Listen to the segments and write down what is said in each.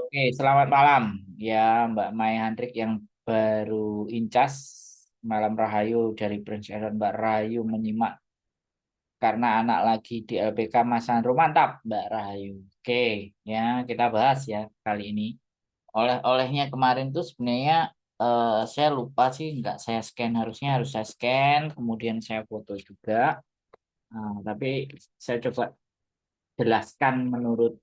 Oke, selamat malam ya Mbak Mai Handrik yang baru incas malam Rahayu dari Prince Aaron. Mbak Rahayu menyimak karena anak lagi di LPK Mas Sandro, mantap Mbak Rahayu. Oke, ya kita bahas ya kali ini. Oleh-olehnya kemarin tuh sebenarnya saya lupa sih nggak saya scan, harusnya harus saya scan kemudian saya foto juga. Tapi saya coba jelaskan menurut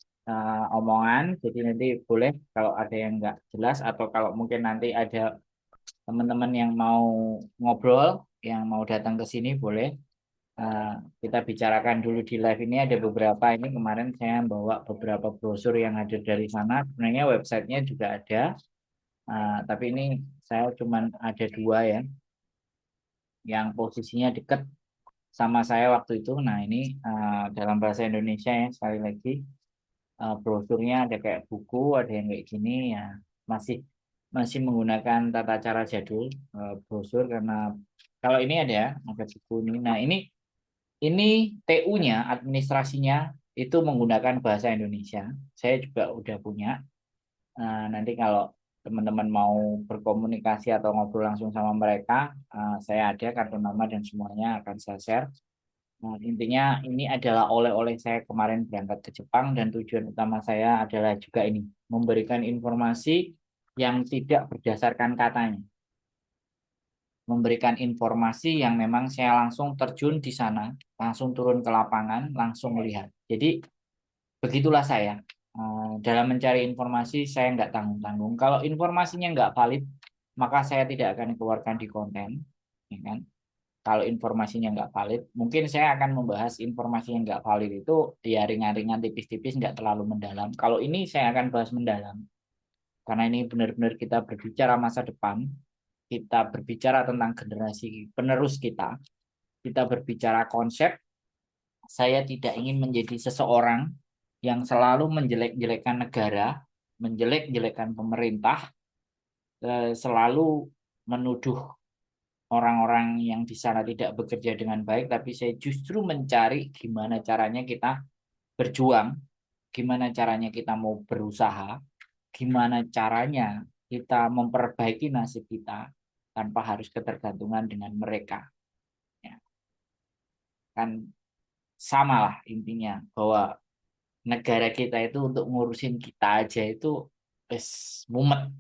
omongan. Jadi nanti boleh kalau ada yang nggak jelas atau kalau mungkin nanti ada teman-teman yang mau ngobrol, yang mau datang ke sini boleh. Eh, kita bicarakan dulu di live ini ada beberapa ini kemarin saya bawa beberapa brosur yang hadir dari sana. Sebenarnya websitenya juga ada, tapi ini saya cuman ada dua ya, yang posisinya dekat sama saya waktu itu. Nah ini dalam bahasa Indonesia ya sekali lagi. Brosurnya ada kayak buku, ada yang kayak gini ya, masih masih menggunakan tata cara jadul brosur karena kalau ini ada buku ini. Nah ini TU-nya, administrasinya itu menggunakan bahasa Indonesia. Saya juga udah punya. Nanti kalau teman-teman mau berkomunikasi atau ngobrol langsung sama mereka, saya ada kartu nama dan semuanya akan saya share. Nah, intinya ini adalah oleh-oleh saya kemarin berangkat ke Jepang dan tujuan utama saya adalah juga ini, memberikan informasi yang tidak berdasarkan katanya. Memberikan informasi yang memang saya langsung terjun di sana, langsung turun ke lapangan, langsung melihat. Jadi begitulah saya. Dalam mencari informasi saya nggak tanggung-tanggung. Kalau informasinya nggak valid, maka saya tidak akan keluarkan di konten. Ya kan? Kalau informasinya nggak valid, mungkin saya akan membahas informasi yang nggak valid itu ya ringan-ringan tipis-tipis nggak terlalu mendalam. Kalau ini saya akan bahas mendalam karena ini benar-benar kita berbicara masa depan, kita berbicara tentang generasi penerus kita berbicara konsep. Saya tidak ingin menjadi seseorang yang selalu menjelek-jelekan negara, menjelek-jelekan pemerintah, selalu menuduh orang-orang yang di sana tidak bekerja dengan baik, tapi saya justru mencari gimana caranya kita berjuang, gimana caranya kita mau berusaha, gimana caranya kita memperbaiki nasib kita tanpa harus ketergantungan dengan mereka. Ya, kan sama lah intinya bahwa negara kita itu untuk ngurusin kita aja itu wes mumet.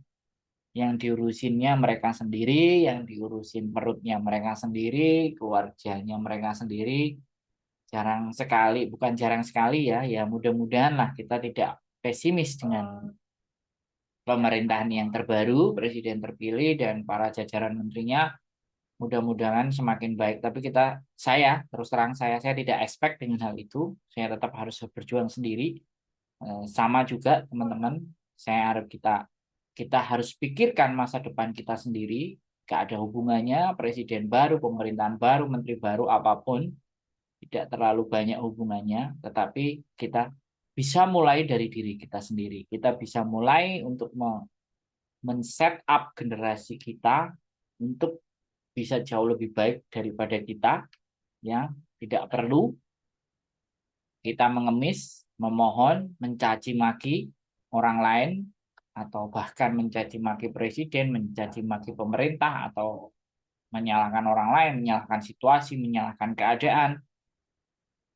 Yang diurusinnya mereka sendiri, yang diurusin perutnya mereka sendiri, keluarganya mereka sendiri. Jarang sekali, bukan jarang sekali ya, ya mudah-mudahan lah kita tidak pesimis dengan pemerintahan yang terbaru, presiden terpilih dan para jajaran menterinya. Mudah-mudahan semakin baik. Tapi saya terus terang saya tidak expect dengan hal itu. Saya tetap harus berjuang sendiri. Sama juga teman-teman, saya harap kita kita harus pikirkan masa depan kita sendiri. Gak ada hubungannya presiden baru, pemerintahan baru, menteri baru, apapun. Tidak terlalu banyak hubungannya, tetapi kita bisa mulai dari diri kita sendiri. Kita bisa mulai untuk men-set up generasi kita untuk bisa jauh lebih baik daripada kita. Ya, tidak perlu kita mengemis, memohon, mencaci maki orang lain, atau bahkan mencaci maki presiden, mencaci maki pemerintah, atau menyalahkan orang lain, menyalahkan situasi, menyalahkan keadaan.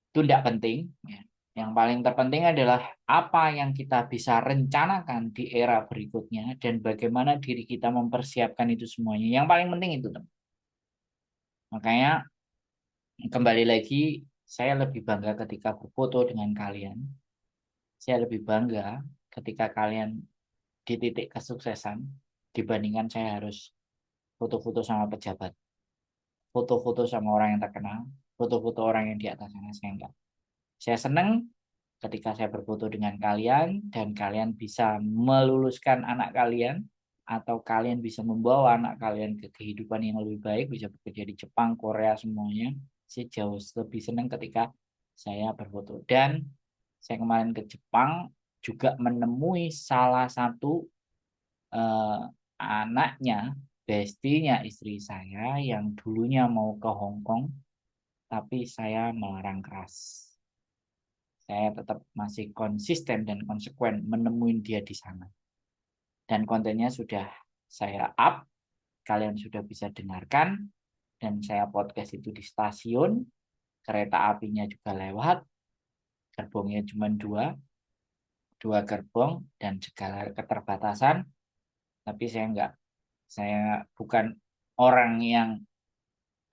Itu tidak penting. Ya. Yang paling terpenting adalah apa yang kita bisa rencanakan di era berikutnya dan bagaimana diri kita mempersiapkan itu semuanya. Yang paling penting itu, teman. Makanya kembali lagi, saya lebih bangga ketika berfoto dengan kalian. Saya lebih bangga ketika kalian di titik kesuksesan dibandingkan saya harus foto-foto sama pejabat, foto-foto sama orang yang terkenal, foto-foto orang yang di atas sana. Saya enggak. Saya senang ketika saya berfoto dengan kalian dan kalian bisa meluluskan anak kalian atau kalian bisa membawa anak kalian ke kehidupan yang lebih baik, bisa bekerja di Jepang, Korea semuanya. Saya jauh lebih senang ketika saya berfoto. Dan saya kemarin ke Jepang juga menemui salah satu eh, anaknya, bestinya istri saya yang dulunya mau ke Hong Kong, tapi saya melarang keras. Saya tetap masih konsisten dan konsekuen menemuin dia di sana. dan kontennya sudah saya up, kalian sudah bisa dengarkan, dan saya podcast itu di stasiun, kereta apinya juga lewat, gerbongnya cuma dua gerbong dan segala keterbatasan, tapi saya bukan orang yang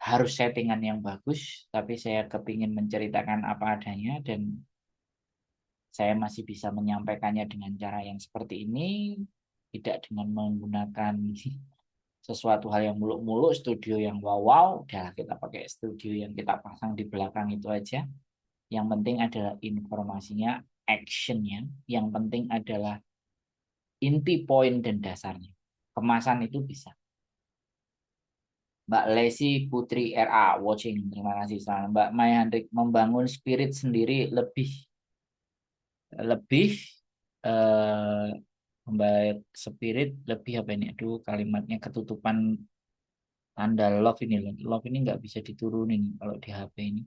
harus settingan yang bagus, tapi saya kepingin menceritakan apa adanya dan saya masih bisa menyampaikannya dengan cara yang seperti ini, tidak dengan menggunakan sesuatu hal yang muluk-muluk, studio yang wow-wow, udah kita pakai studio yang kita pasang di belakang itu aja. Yang penting adalah informasinya, actionnya. Yang penting adalah inti poin dan dasarnya. Kemasan itu bisa. Mbak Lesi Putri RA watching, terima kasih. Mbak Maya Hendrik, membangun spirit sendiri lebih lebih eh, membaik spirit lebih apa ini? Aduh, kalimatnya ketutupan tanda love ini. Love ini nggak bisa diturunin kalau di HP ini.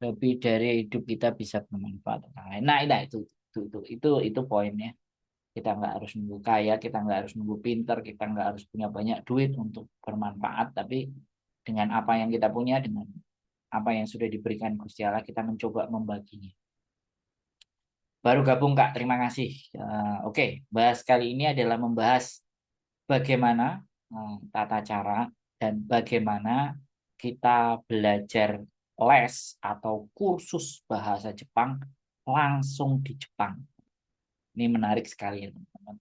Lebih dari hidup kita bisa bermanfaat untuk orang lain. Nah, itu poinnya. Kita nggak harus nunggu kaya, kita nggak harus nunggu pinter, kita nggak harus punya banyak duit untuk bermanfaat, tapi dengan apa yang kita punya, dengan apa yang sudah diberikan Gusti Allah, kita mencoba membaginya. Baru gabung Kak, terima kasih. Oke, bahas kali ini adalah membahas bagaimana tata cara dan bagaimana kita belajar les atau kursus bahasa Jepang langsung di Jepang. Ini menarik sekali ya teman-teman.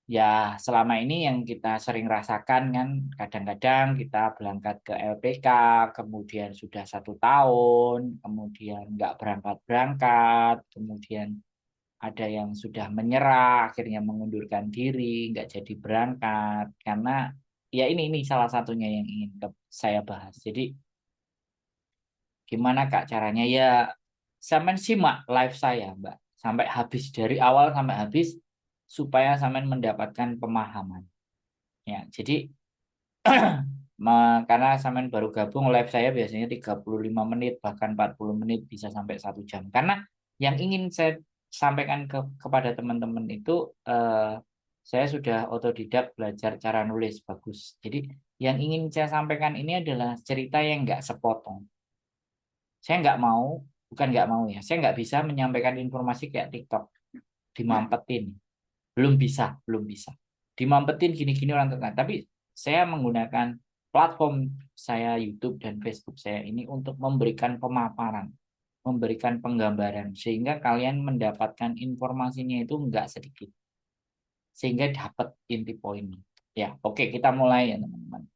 Ya, selama ini yang kita sering rasakan kan, kadang-kadang kita berangkat ke LPK, kemudian sudah 1 tahun, kemudian nggak berangkat-berangkat, kemudian ada yang sudah menyerah, akhirnya mengundurkan diri, nggak jadi berangkat, karena ya ini salah satunya yang ingin saya bahas. Jadi gimana Kak caranya ya, sampean simak live saya Mbak, sampai habis, dari awal sampai habis, supaya sampean mendapatkan pemahaman. Ya, jadi karena sampean baru gabung, live saya biasanya 35 menit, bahkan 40 menit, bisa sampai 1 jam. Karena yang ingin saya sampaikan kepada teman-teman itu, saya sudah otodidak belajar cara nulis bagus. Jadi yang ingin saya sampaikan ini adalah cerita yang nggak sepotong. Saya nggak mau, bukan nggak mau ya, saya nggak bisa menyampaikan informasi kayak TikTok, dimampetin. Belum bisa. Dimampetin gini-gini orang tertarik. Tapi saya menggunakan platform saya YouTube dan Facebook saya ini untuk memberikan pemaparan, memberikan penggambaran, sehingga kalian mendapatkan informasinya itu enggak sedikit, sehingga dapat inti poinnya. Ya, oke, kita mulai ya teman-teman.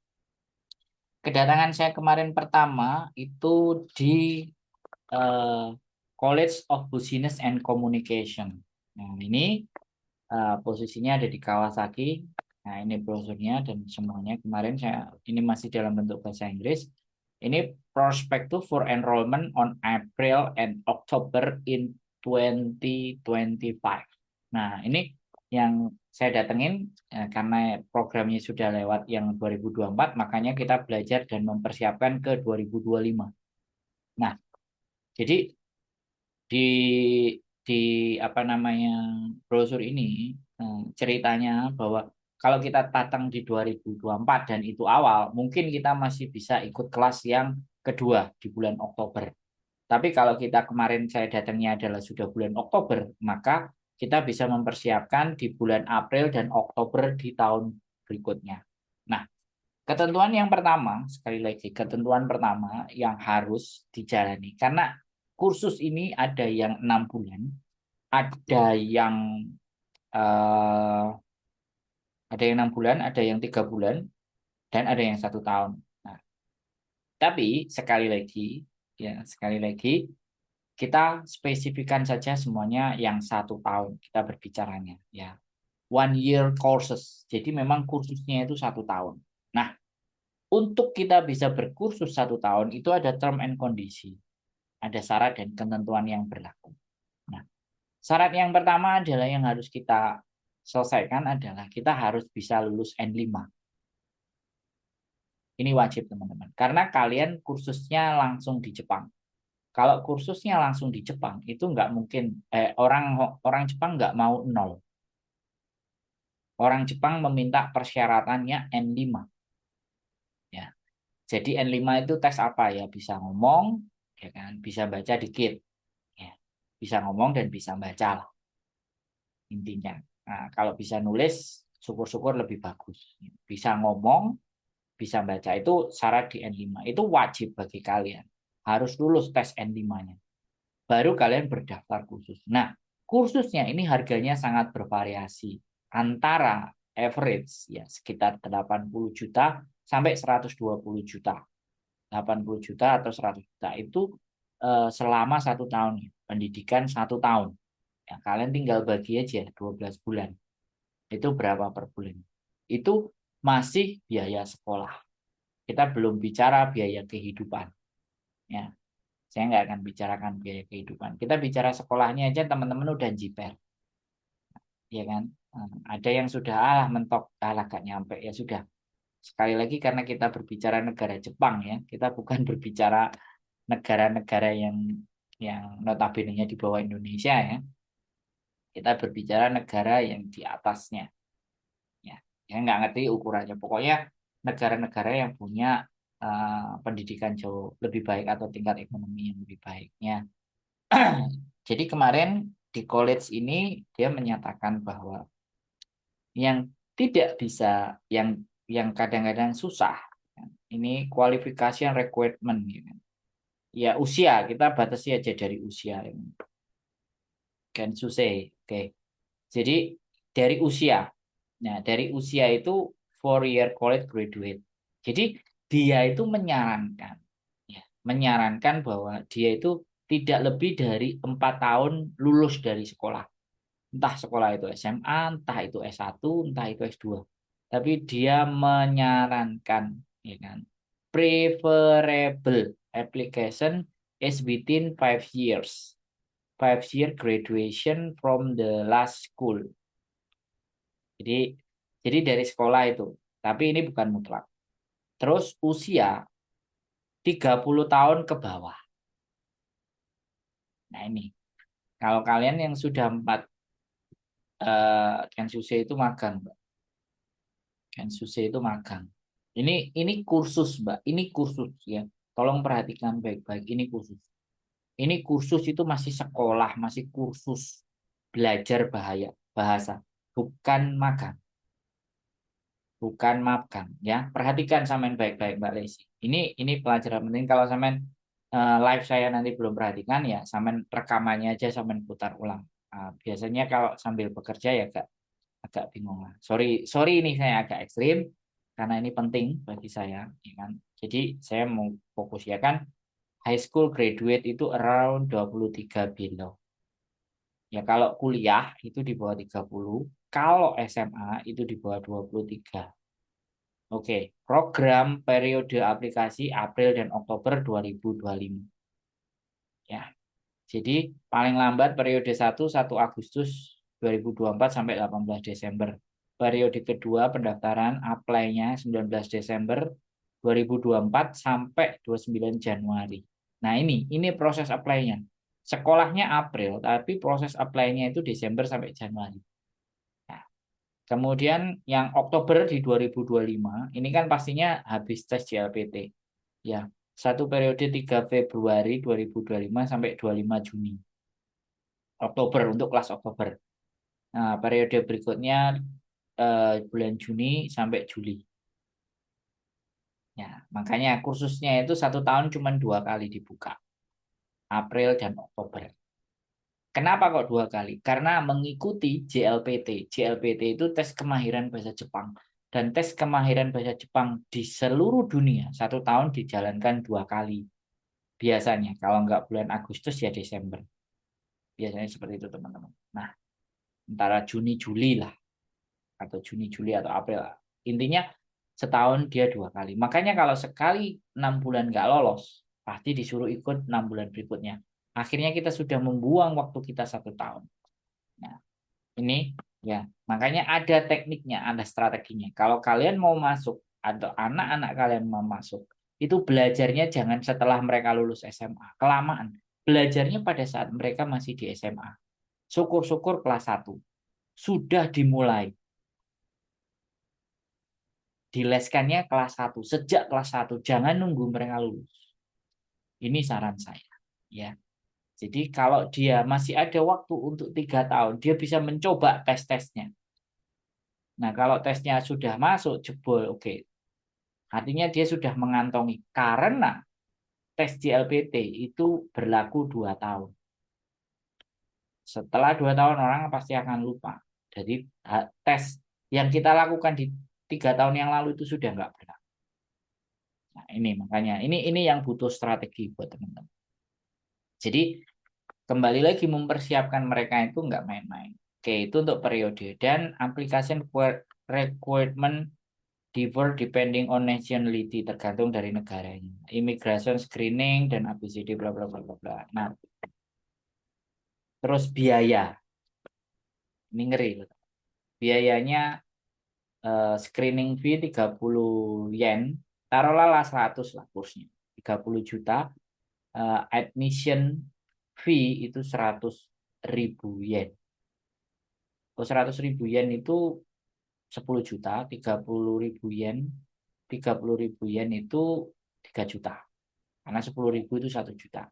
Kedatangan saya kemarin pertama itu di eh, College of Business and Communication. Nah, ini posisinya ada di Kawasaki. Nah, ini brosurnya dan semuanya. Kemarin ini masih dalam bentuk bahasa Inggris. Ini prospectus for enrollment on April and October in 2025. Nah, ini yang saya datengin karena programnya sudah lewat yang 2024, makanya kita belajar dan mempersiapkan ke 2025. Nah, jadi di di apa namanya brosur ini ceritanya bahwa kalau kita datang di 2024 dan itu awal, mungkin kita masih bisa ikut kelas yang kedua di bulan Oktober. Tapi kalau kita kemarin saya datangnya adalah sudah bulan Oktober, maka kita bisa mempersiapkan di bulan April dan Oktober di tahun berikutnya. Nah, ketentuan yang pertama, sekali lagi, ketentuan pertama yang harus dijalani, karena kursus ini ada yang 6 bulan, ada yang eh, ada yang 3 bulan, dan ada yang 1 tahun. Nah, tapi sekali lagi kita spesifikkan saja semuanya yang 1 tahun kita berbicaranya, ya. 1 year courses. Jadi memang kursusnya itu 1 tahun. Nah, untuk kita bisa berkursus 1 tahun itu ada term and kondisi, ada syarat dan ketentuan yang berlaku. Nah, syarat yang pertama adalah yang harus kita selesaikan adalah kita harus bisa lulus N5. Ini wajib teman-teman, karena kalian kursusnya langsung di Jepang. Kalau kursusnya langsung di Jepang itu nggak mungkin, orang Jepang nggak mau nol. Orang Jepang meminta persyaratannya N5. Ya. Jadi N5 itu tes apa ya? Bisa ngomong, ya kan? Bisa baca dikit. Ya. Bisa ngomong dan bisa baca lah intinya. Nah, kalau bisa nulis, syukur-syukur lebih bagus. Bisa ngomong, bisa baca itu syarat di N5. Itu wajib bagi kalian. Harus lulus tes N5-nya. Baru kalian berdaftar kursus. Nah, kursusnya ini harganya sangat bervariasi. Antara average ya sekitar 80 juta sampai 120 juta. 80 juta atau 100 juta itu selama 1 tahun. Pendidikan 1 tahun. Ya, kalian tinggal bagi aja 12 bulan. Itu berapa per bulan? Itu masih biaya sekolah. Kita belum bicara biaya kehidupan. Ya, saya nggak akan bicarakan biaya kehidupan. Kita bicara sekolahnya aja teman-teman udah jiper. Ya kan? Ada yang sudah mentok, gak nyampe. Ya sudah. Sekali lagi karena kita berbicara negara Jepang ya. Kita bukan berbicara negara-negara yang notabene-nya di bawah Indonesia ya. Kita berbicara negara yang di atasnya. Ya, saya nggak ngerti ukurannya. Pokoknya negara-negara yang punya pendidikan jauh lebih baik atau tingkat ekonomi yang lebih baiknya. Jadi kemarin di college ini dia menyatakan bahwa yang tidak bisa, yang kadang-kadang susah, ini qualification requirement, gitu. Ya usia kita batasi aja dari usia. Kan susah, oke. Jadi dari usia. Nah, dari usia itu 4-year college graduate. Jadi dia itu menyarankan, ya, menyarankan bahwa dia itu tidak lebih dari 4 tahun lulus dari sekolah. Entah sekolah itu SMA, entah itu S1, entah itu S2. Tapi dia menyarankan, ya kan, preferable application is within 5 years. 5 year graduation from the last school. Jadi dari sekolah itu. Tapi ini bukan mutlak. Terus usia 30 tahun ke bawah. Nah ini. Kalau kalian yang sudah 4 Kensusei itu magang, Mbak. Kensusei itu magang. Ini kursus, Mbak. Ini kursus ya. Tolong perhatikan baik-baik. Ini kursus. Ini kursus itu masih sekolah, masih kursus belajar bahasa, bukan magang. Bukan magang ya. Perhatikan sampean baik-baik Mbak Lesi. Ini pelajaran penting kalau sampean live saya nanti belum perhatikan ya, sampean rekamannya aja sampean putar ulang. Biasanya kalau sambil bekerja ya agak bingung lah. Sorry ini saya agak ekstrim karena ini penting bagi saya, ya kan. Jadi saya mau fokus ya kan, high school graduate itu around 23 below. Ya kalau kuliah itu di bawah 30, kalau SMA itu di bawah 23. Oke, program periode aplikasi April dan Oktober 2025. Ya. Jadi paling lambat periode 1 Agustus 2024 sampai 18 Desember. Periode kedua pendaftaran apply-nya 19 Desember 2024 sampai 29 Januari. Nah, ini proses apply-nya. Sekolahnya April, tapi proses apply-nya itu Desember sampai Januari. Nah, kemudian yang Oktober di 2025, ini kan pastinya habis tes JLPT. Ya, satu periode 3 Februari 2025 sampai 25 Juni. Oktober untuk kelas Oktober. Nah, periode berikutnya bulan Juni sampai Juli. Ya, makanya kursusnya itu 1 tahun cuma 2 kali dibuka. April dan Oktober. Kenapa kok 2 kali? Karena mengikuti JLPT. JLPT itu tes kemahiran bahasa Jepang. Dan tes kemahiran bahasa Jepang di seluruh dunia 1 tahun dijalankan 2 kali. Biasanya, kalau nggak bulan Agustus ya Desember. Biasanya seperti itu teman-teman. Nah, antara Juni-Juli lah. Atau Juni-Juli atau April lah. Intinya setahun dia 2 kali. Makanya kalau sekali 6 bulan nggak lolos, pasti disuruh ikut 6 bulan berikutnya. Akhirnya kita sudah membuang waktu kita 1 tahun. Nah, ini ya, makanya ada tekniknya, ada strateginya. Kalau kalian mau masuk atau anak-anak kalian mau masuk, itu belajarnya jangan setelah mereka lulus SMA. Kelamaan. Belajarnya pada saat mereka masih di SMA. Syukur-syukur kelas 1 sudah dimulai. dileskannya kelas 1, sejak kelas 1, jangan nunggu mereka lulus. Ini saran saya, ya. Jadi kalau dia masih ada waktu untuk 3 tahun, dia bisa mencoba tes-tesnya. Nah, kalau tesnya sudah masuk, jebol, oke. Artinya dia sudah mengantongi. Karena tes JLPT itu berlaku 2 tahun. Setelah 2 tahun orang pasti akan lupa. Jadi tes yang kita lakukan di 3 tahun yang lalu itu sudah nggak berlaku. Nah, ini makanya ini yang butuh strategi buat teman-teman. Jadi kembali lagi mempersiapkan mereka itu nggak main-main. Oke, itu untuk periode. Dan application requirement differ depending on nationality, tergantung dari negaranya. Immigration screening dan ABCD bla bla bla bla bla. Nah, terus biaya. Ini ngeri loh. Biayanya screening fee 30 yen. Taruhlah 100 lah kursnya. 30 juta. Admission fee itu 100.000 yen. 100.000 yen itu 10 juta, 30.000 yen, 30.000 yen itu 3 juta. Karena 10.000 itu 1 juta.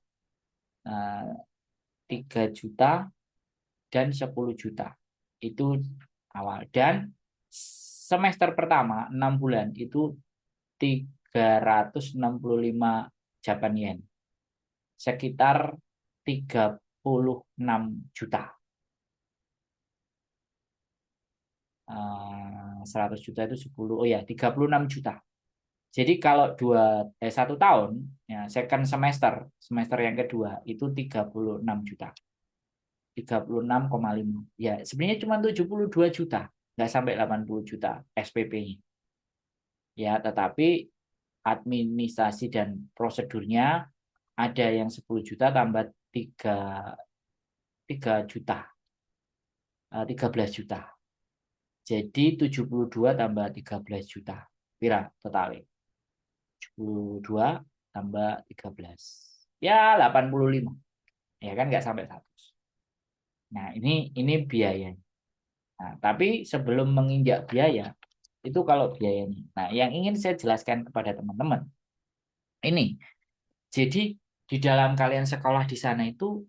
3 juta dan 10 juta. Itu awal. Dan semester pertama, 6 bulan, itu 365 Japan yen. Sekitar 36 juta. 100 juta itu 10, oh ya 36 juta. Jadi kalau 1 tahun, ya second semester yang kedua itu 36 juta. 36,5. Ya, sebenarnya cuma 72 juta, nggak sampai 80 juta SPP-nya. Ya, tetapi administrasi dan prosedurnya ada yang 10 juta tambah 3 juta. 13 juta. Jadi 72 tambah 13 juta. Pira totalnya? 72 tambah 13. Ya, 85. Ya kan nggak sampai 100. Nah, ini biayanya. Nah, tapi sebelum menginjak biaya, itu kalau biayanya. Nah, yang ingin saya jelaskan kepada teman-teman, ini, jadi di dalam kalian sekolah di sana itu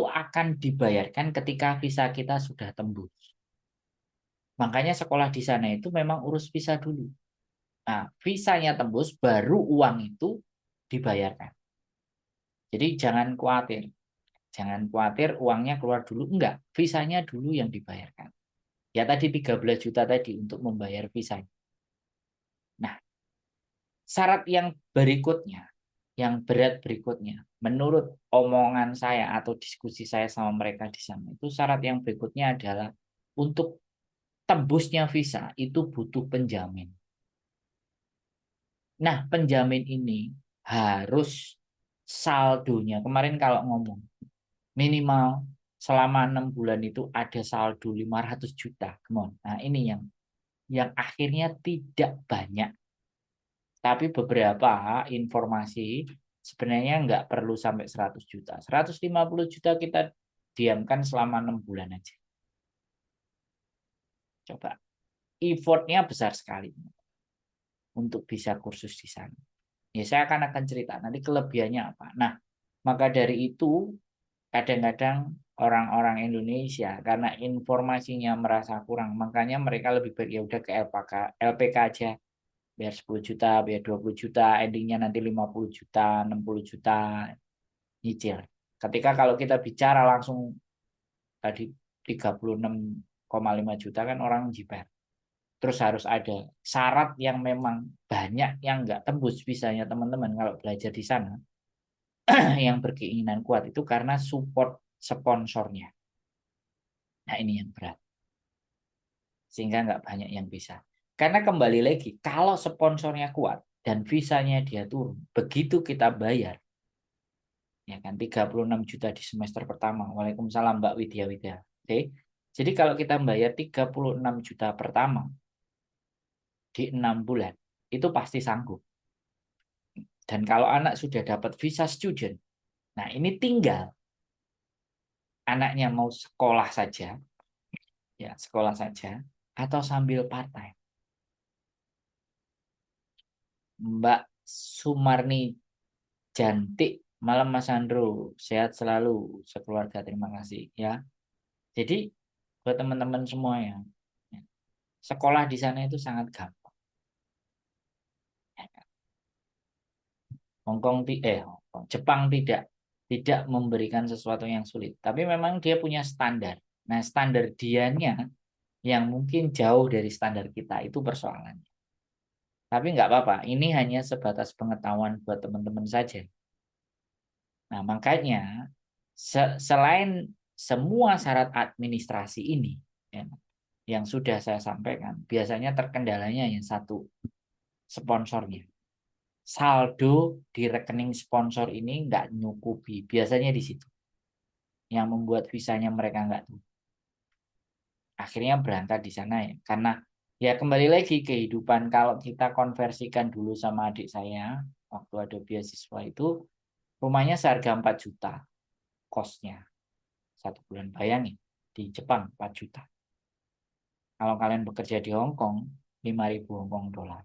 akan dibayarkan ketika visa kita sudah tembus. Makanya sekolah di sana itu memang urus visa dulu. Nah, visanya tembus, baru uang itu dibayarkan. Jadi jangan khawatir. Jangan khawatir uangnya keluar dulu. Enggak, visanya dulu yang dibayarkan. Ya tadi 13 juta tadi untuk membayar visanya. Nah, syarat yang berikutnya, yang berat berikutnya, menurut omongan saya atau diskusi saya sama mereka di sana, itu syarat yang berikutnya adalah untuk tembusnya visa itu butuh penjamin. Nah, penjamin ini harus saldonya. Kemarin kalau ngomong, minimal selama 6 bulan itu ada saldo 500 juta. Come on. Nah, ini yang akhirnya tidak banyak. Tapi beberapa informasi sebenarnya nggak perlu sampai 100 juta. 150 juta kita diamkan selama 6 bulan aja. Coba. Effortnya besar sekali untuk bisa kursus di sana. Ya, saya akan cerita nanti kelebihannya apa. Nah, maka dari itu kadang-kadang orang-orang Indonesia karena informasinya merasa kurang, makanya mereka lebih baik ya udah ke LPK aja. Biar 10 juta, biar 20 juta, endingnya nanti 50 juta, 60 juta, nyicil. Ketika kalau kita bicara langsung tadi 36,5 juta kan orang jiper. Terus harus ada syarat yang memang banyak yang nggak tembus bisanya teman-teman kalau belajar di sana. Yang berkeinginan kuat itu karena support sponsornya. Nah, ini yang berat. Sehingga nggak banyak yang bisa. Karena kembali lagi, kalau sponsornya kuat dan visanya dia turun, begitu kita bayar, ya kan 36 juta di semester pertama. Waalaikumsalam Mbak Widya Widya. Oke. Jadi kalau kita bayar 36 juta pertama di 6 bulan, itu pasti sanggup. Dan kalau anak sudah dapat visa student, nah ini tinggal anaknya mau sekolah saja, ya sekolah saja, atau sambil part time. Mbak Sumarni Jantik, malam Mas Andro, sehat selalu sekeluarga, terima kasih ya. Jadi buat teman-teman semua ya, sekolah di sana itu sangat gampang. Jepang tidak memberikan sesuatu yang sulit, tapi memang dia punya standar. Nah, standar dianya yang mungkin jauh dari standar kita itu persoalannya. Tapi nggak apa-apa, ini hanya sebatas pengetahuan buat teman-teman saja. Nah, makanya selain semua syarat administrasi ini ya, yang sudah saya sampaikan, biasanya terkendalanya yang satu, sponsornya. Saldo di rekening sponsor ini nggak nyukupi, biasanya di situ yang membuat visanya mereka nggak tuh. Akhirnya berangkat di sana ya, karena ya kembali lagi kehidupan kalau kita konversikan dulu sama adik saya waktu ada beasiswa itu, rumahnya seharga 4 juta kosnya satu bulan, bayangin di Jepang 4 juta. Kalau kalian bekerja di Hong Kong 5.000 Hong Kong dolar,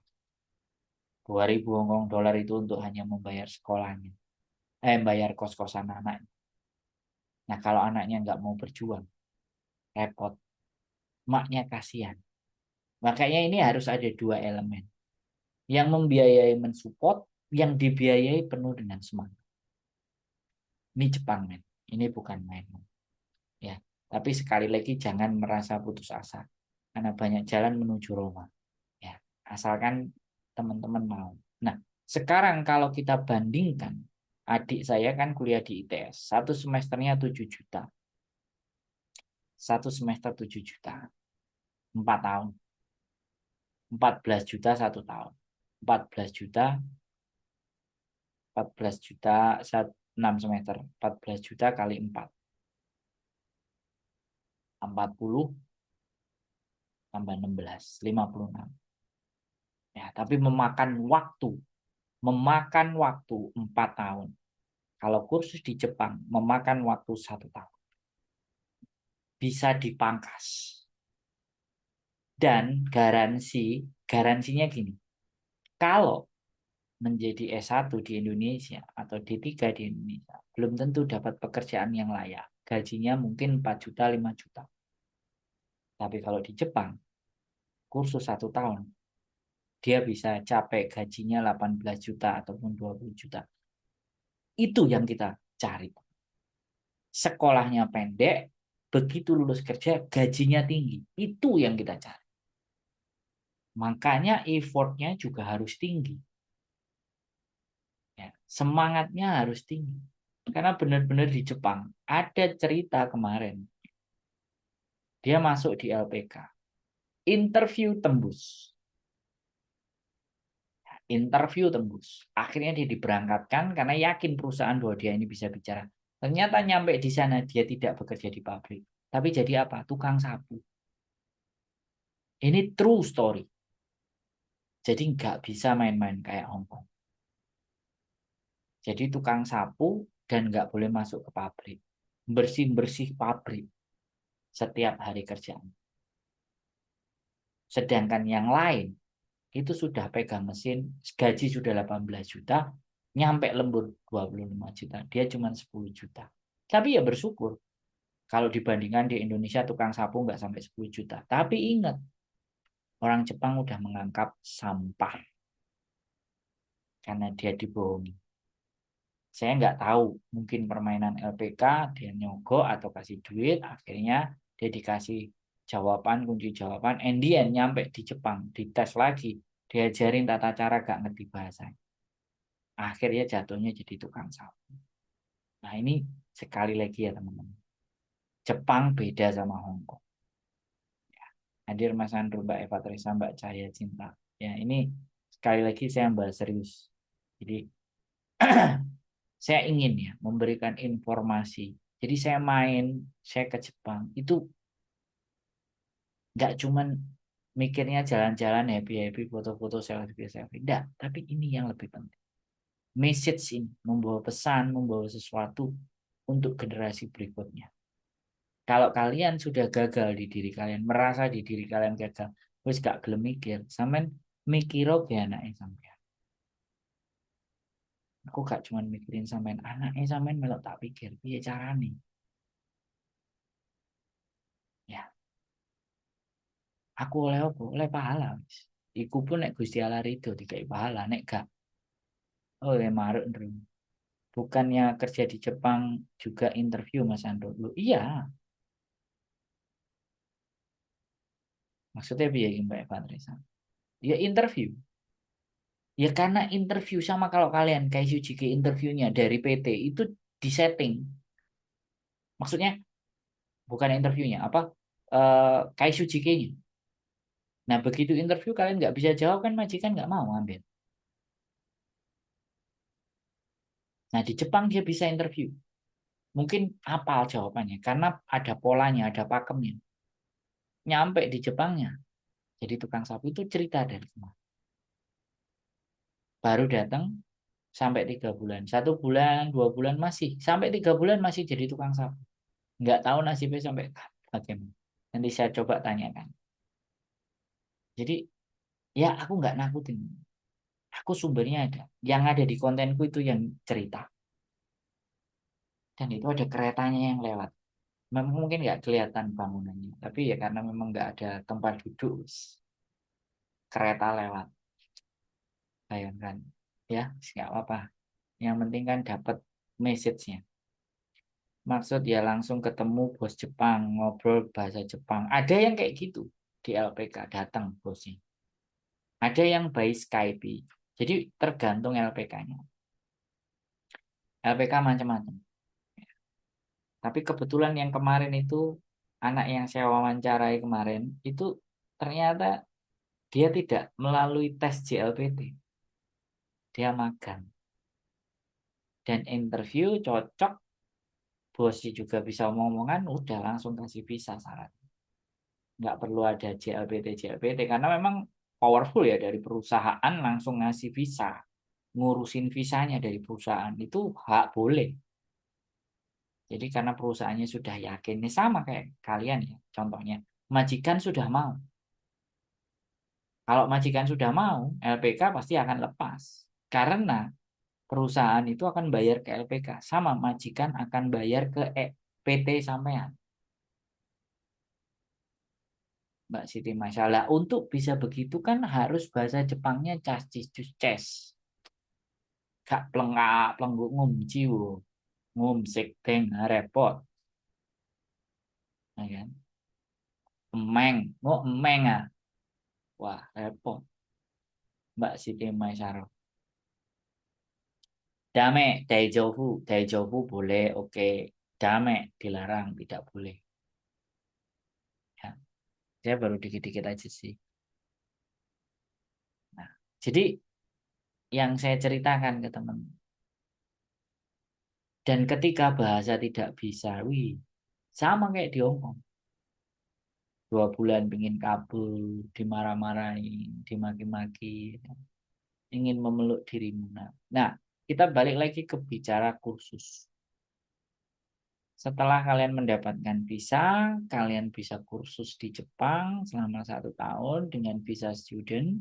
2.000 Hong Kong dolar itu untuk hanya membayar sekolahnya, bayar kos-kosan anak. Nah, kalau anaknya nggak mau berjuang, repot. Maknya kasihan. Makanya ini harus ada dua elemen. Yang membiayai mensupport, yang dibiayai penuh dengan semangat. Ini Jepang, men. Ini bukan main. Ya. Tapi sekali lagi jangan merasa putus asa. Karena banyak jalan menuju Roma. Ya. Asalkan teman-teman mau. Nah, sekarang kalau kita bandingkan, adik saya kan kuliah di ITS. Satu semesternya 7 juta. Satu semester 7 juta. 4 tahun. 14 juta satu tahun. 14 juta 14 juta 6 semester. 14 juta kali 4. 40 tambah 16. 56. Ya, tapi memakan waktu 4 tahun. Kalau kursus di Jepang memakan waktu 1 tahun. Bisa dipangkas. Dan garansinya gini. Kalau menjadi S1 di Indonesia atau D3 di Indonesia, belum tentu dapat pekerjaan yang layak. Gajinya mungkin 4 juta, 5 juta. Tapi kalau di Jepang, kursus 1 tahun, dia bisa capai gajinya 18 juta ataupun 20 juta. Itu yang kita cari. Sekolahnya pendek, begitu lulus kerja, gajinya tinggi. Itu yang kita cari. Makanya effortnya juga harus tinggi. Ya, semangatnya harus tinggi. Karena benar-benar di Jepang, ada cerita kemarin. Dia masuk di LPK. Interview tembus. Interview tembus. Akhirnya dia diberangkatkan karena yakin perusahaan bahwa dia ini bisa bicara. Ternyata nyampe di sana dia tidak bekerja di pabrik. Tapi jadi apa? Tukang sapu. Ini true story. Jadi nggak bisa main-main kayak Hong Kong. Jadi tukang sapu dan nggak boleh masuk ke pabrik. Bersih-bersih pabrik setiap hari kerjaan. Sedangkan yang lain itu sudah pegang mesin, gaji sudah 18 juta, nyampe lembur 25 juta. Dia cuma 10 juta. Tapi ya bersyukur. Kalau dibandingkan di Indonesia tukang sapu nggak sampai 10 juta. Tapi ingat, orang Jepang udah menganggap sampah. Karena dia dibohongi. Saya nggak tahu, mungkin permainan LPK, dia nyogok atau kasih duit, akhirnya dia dikasih jawaban, kunci jawaban, and dia nyampe di Jepang, dites lagi, diajarin tata cara gak ngerti bahasa. Akhirnya jatuhnya jadi tukang sapu. Nah ini sekali lagi ya teman-teman. Jepang beda sama Hong Kong. Hadir Mas Andrew, Mbak Eva Teresa, Mbak Cahaya Cinta. Ya ini sekali lagi saya bahas serius. Jadi saya ingin ya memberikan informasi. Jadi saya ke Jepang itu nggak cuman mikirnya jalan-jalan happy-happy, foto-foto, selfie-selfie. Enggak, tapi ini yang lebih penting. Message ini membawa pesan, membawa sesuatu untuk generasi berikutnya. Kalau kalian sudah gagal di diri kalian, merasa di diri kalian gagal, wis gak gelem mikir, sampean mikiro ge anake sampean. Aku gak cuma mikirin sampean anaknya, sampean melok tak pikir piye carane. Ya, aku oleh apa? Oleh pahala. Wis. Iku pun nek Gusti Allah ridho dikai pahala, nek gak oleh maruk ndrung. Bukannya kerja di Jepang juga interview Mas Andro. Loh, iya, maksudnya piye iki Mbak Eva Tresa? Ya interview. Ya karena interview sama kalau kalian kayak Sujiki interviewnya dari PT itu disetting. Maksudnya bukan interviewnya, apa kayak Sujiki-nya. Nah begitu interview kalian nggak bisa jawab kan majikan nggak mau ambil. Nah di Jepang dia bisa interview. Mungkin apal jawabannya karena ada polanya, ada pakemnya. Nyampe di Jepangnya. Jadi tukang sapu itu cerita dari kemana. Baru datang sampai 3 bulan. 1 bulan, 2 bulan masih. Sampai 3 bulan masih jadi tukang sapu. Nggak tahu nasibnya sampai bagaimana. Nanti saya coba tanyakan. Jadi ya aku nggak nakutin. Aku sumbernya ada. Yang ada di kontenku itu yang cerita. Dan itu ada keretanya yang lewat. Memang mungkin nggak kelihatan bangunannya. Tapi ya karena memang nggak ada tempat duduk. Kereta lewat. Bayangkan. Ya, nggak apa-apa. Yang penting kan dapat message-nya. Maksud ya langsung ketemu bos Jepang. Ngobrol bahasa Jepang. Ada yang kayak gitu. Di LPK datang bosnya. Ada yang by Skype. Jadi tergantung LPK-nya. LPK macam-macam. Tapi kebetulan yang kemarin itu anak yang saya wawancarai kemarin itu ternyata dia tidak melalui tes JLPT. Dia magang dan interview cocok, bosnya juga bisa omong-omongan, udah langsung kasih visa syarat. Nggak perlu ada JLPT karena memang powerful ya dari perusahaan langsung ngasih visa, ngurusin visanya dari perusahaan itu hak boleh. Jadi karena perusahaannya sudah yakin, ini sama kayak kalian ya. Contohnya, majikan sudah mau. Kalau majikan sudah mau, LPK pasti akan lepas. Karena perusahaan itu akan bayar ke LPK. Sama majikan akan bayar ke PT sampean. Mbak Siti Masalah. Untuk bisa begitu kan harus bahasa Jepangnya cas cis cus ces. Gak pelengkap, pelengguk ngumciu. Ngumsik teng repot. Ya kan? Emeng. Mau emeng ah. Wah repot. Mbak Siti Masalah. Dame, daijobu. Daijobu boleh, oke. Dame, dilarang, tidak boleh. Ya. Saya baru dikit-dikit aja sih. Nah, jadi yang saya ceritakan ke teman. Dan ketika bahasa tidak bisa, wih, sama kayak di Hongkong. 2 bulan pingin kabur, dimarah-marahin, dimaki-maki, ingin memeluk dirimu. Nah, kita balik lagi ke bicara kursus. Setelah kalian mendapatkan visa, kalian bisa kursus di Jepang selama 1 tahun dengan visa student,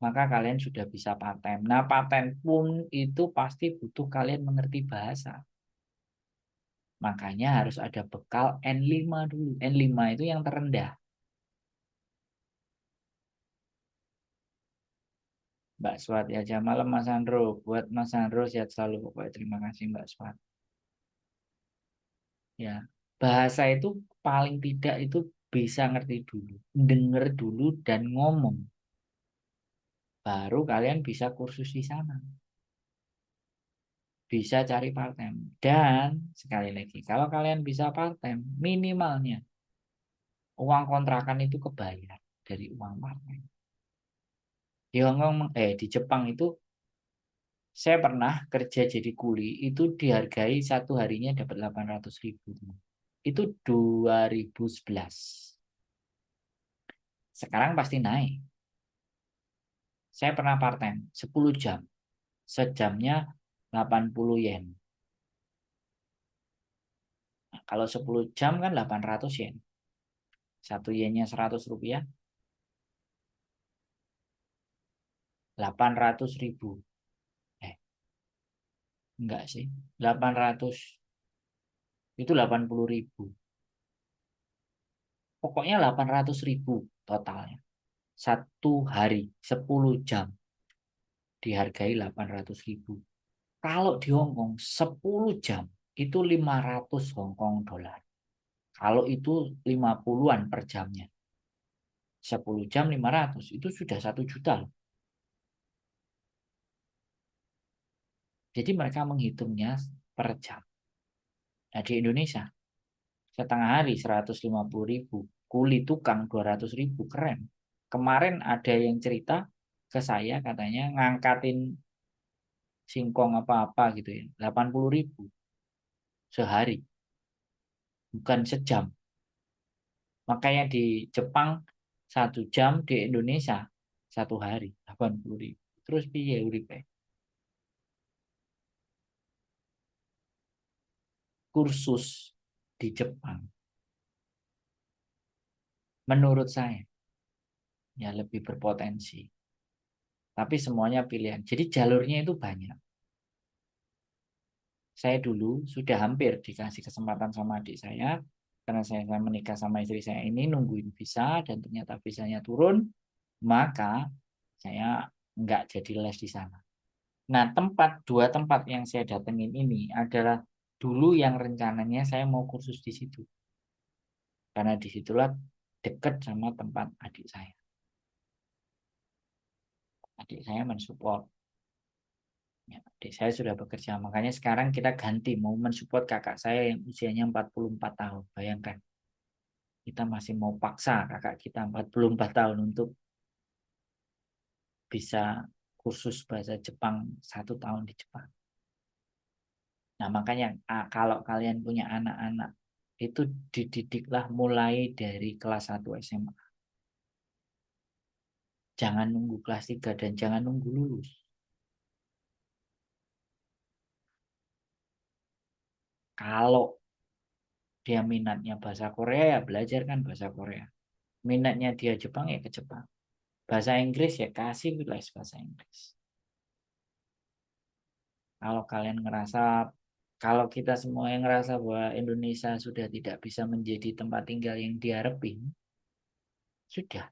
maka kalian sudah bisa paten. Nah, paten pun itu pasti butuh kalian mengerti bahasa. Makanya harus ada bekal N5 dulu. N5 itu yang terendah. Mbak Swat ya, jam malam Mas Andro. Buat Mas Andro sehat selalu pokoknya. Terima kasih Mbak Swat. Ya, bahasa itu paling tidak itu bisa ngerti dulu, denger dulu dan ngomong. Baru kalian bisa kursus di sana. Bisa cari part-time. Dan sekali lagi, kalau kalian bisa part-time, minimalnya uang kontrakan itu kebayar dari uang part-time. Di Hongkong, di Jepang itu saya pernah kerja jadi kuli itu dihargai 1 harinya dapat 800.000. Itu 2011. Sekarang pasti naik. Saya pernah part-time 10 jam. Sejamnya 80 yen. Nah, kalau 10 jam kan 800 yen. 1 yennya 100 rupiah. 800.000. Enggak sih. 800 itu 80.000. Pokoknya 800.000 totalnya. Satu hari, 10 jam. Dihargai 800.000. Kalau di Hong Kong 10 jam itu 500 Hong Kong dolar. Kalau itu 50-an per jamnya. 10 jam 500 itu sudah 1 juta. Jadi mereka menghitungnya per jam. Nah di Indonesia setengah hari 150.000. Kuli tukang 200.000. Keren. Kemarin ada yang cerita ke saya katanya ngangkatin singkong apa-apa gitu ya. 80.000 sehari. Bukan sejam. Makanya di Jepang 1 jam, di Indonesia 1 hari 80.000. Terus piye uripe? Kursus di Jepang menurut saya ya lebih berpotensi. Tapi semuanya pilihan. Jadi jalurnya itu banyak. Saya dulu sudah hampir dikasih kesempatan sama adik saya karena saya menikah sama istri saya ini nungguin visa dan ternyata visanya turun, maka saya nggak jadi les di sana. Nah, dua tempat yang saya datengin ini adalah dulu yang rencananya saya mau kursus di situ. Karena disitulah dekat sama tempat adik saya. Adik saya mensupport. Ya, adik saya sudah bekerja. Makanya sekarang kita ganti. Mau mensupport kakak saya yang usianya 44 tahun. Bayangkan. Kita masih mau paksa kakak kita 44 tahun untuk bisa kursus bahasa Jepang 1 tahun di Jepang. Nah, makanya kalau kalian punya anak-anak, itu dididiklah mulai dari kelas 1 SMA. Jangan nunggu kelas 3 dan jangan nunggu lulus. Kalau dia minatnya bahasa Korea, ya belajarkan bahasa Korea. Minatnya dia Jepang, ya ke Jepang. Bahasa Inggris, ya kasih les bahasa Inggris. Kalau kalian ngerasa, kalau kita semua yang ngerasa bahwa Indonesia sudah tidak bisa menjadi tempat tinggal yang diharapin, sudah,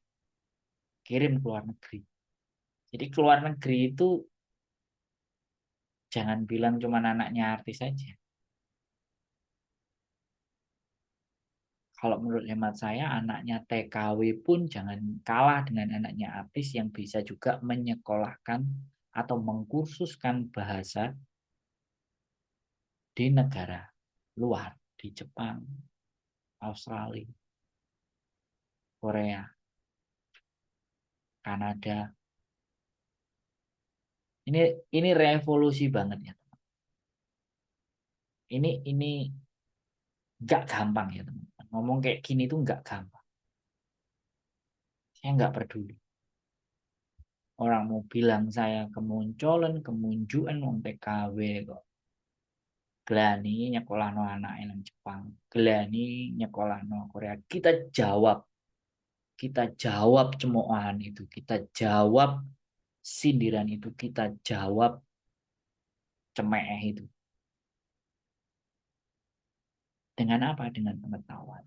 kirim ke luar negeri. Jadi keluar negeri itu jangan bilang cuma anaknya artis saja. Kalau menurut hemat saya, anaknya TKW pun jangan kalah dengan anaknya artis yang bisa juga menyekolahkan atau mengkursuskan bahasa di negara luar, di Jepang, Australia, Korea, Kanada. Ini revolusi banget ya. Ini nggak gampang ya teman-teman. Ngomong kayak gini tuh nggak gampang. Saya nggak peduli. Orang mau bilang saya kemunculan, kemunculan, wong TKW kok. Gelani nyekolah no anak yang Jepang. Gelani nyekolah no Korea. Kita jawab cemoohan itu. Kita jawab sindiran itu. Kita jawab cemeh itu. Dengan apa? Dengan pengetahuan.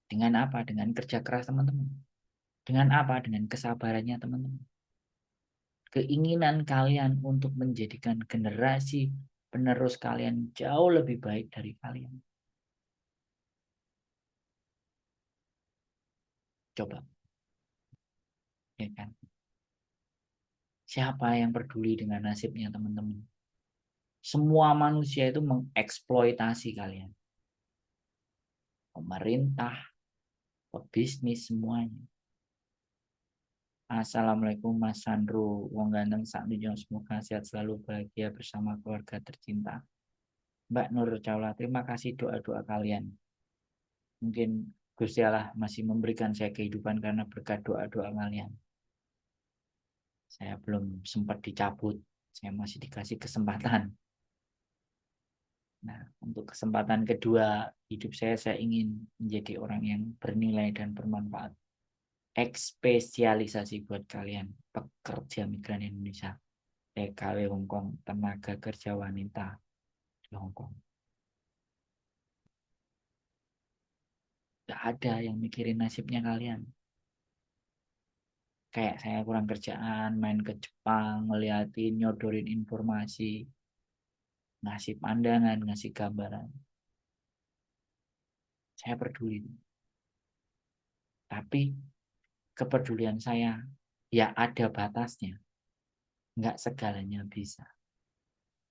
Dengan apa? Dengan kerja keras teman-teman. Dengan apa? Dengan kesabarannya teman-teman. Keinginan kalian untuk menjadikan generasi penerus kalian jauh lebih baik dari kalian. Coba, ya kan? Siapa yang peduli dengan nasibnya teman-teman? Semua manusia itu mengeksploitasi kalian. Pemerintah, pebisnis, semuanya. Assalamualaikum Mas Sandro. Wong ganteng sak dunyo, semoga sehat selalu bahagia bersama keluarga tercinta. Mbak Nur Caula, terima kasih doa-doa kalian. Mungkin Gusti Allah masih memberikan saya kehidupan karena berkat doa-doa kalian. Saya belum sempat dicabut, saya masih dikasih kesempatan. Nah, untuk kesempatan kedua hidup saya ingin menjadi orang yang bernilai dan bermanfaat. Ekspesialisasi buat kalian pekerja migran Indonesia. TKW Hong Kong, tenaga kerja wanita di Hong Kong. Gak ada yang mikirin nasibnya kalian. Kayak saya kurang kerjaan, main ke Jepang, ngeliatin, nyodorin informasi, ngasih pandangan, ngasih gambaran. Saya peduli. Tapi kepedulian saya ya ada batasnya. Nggak segalanya bisa.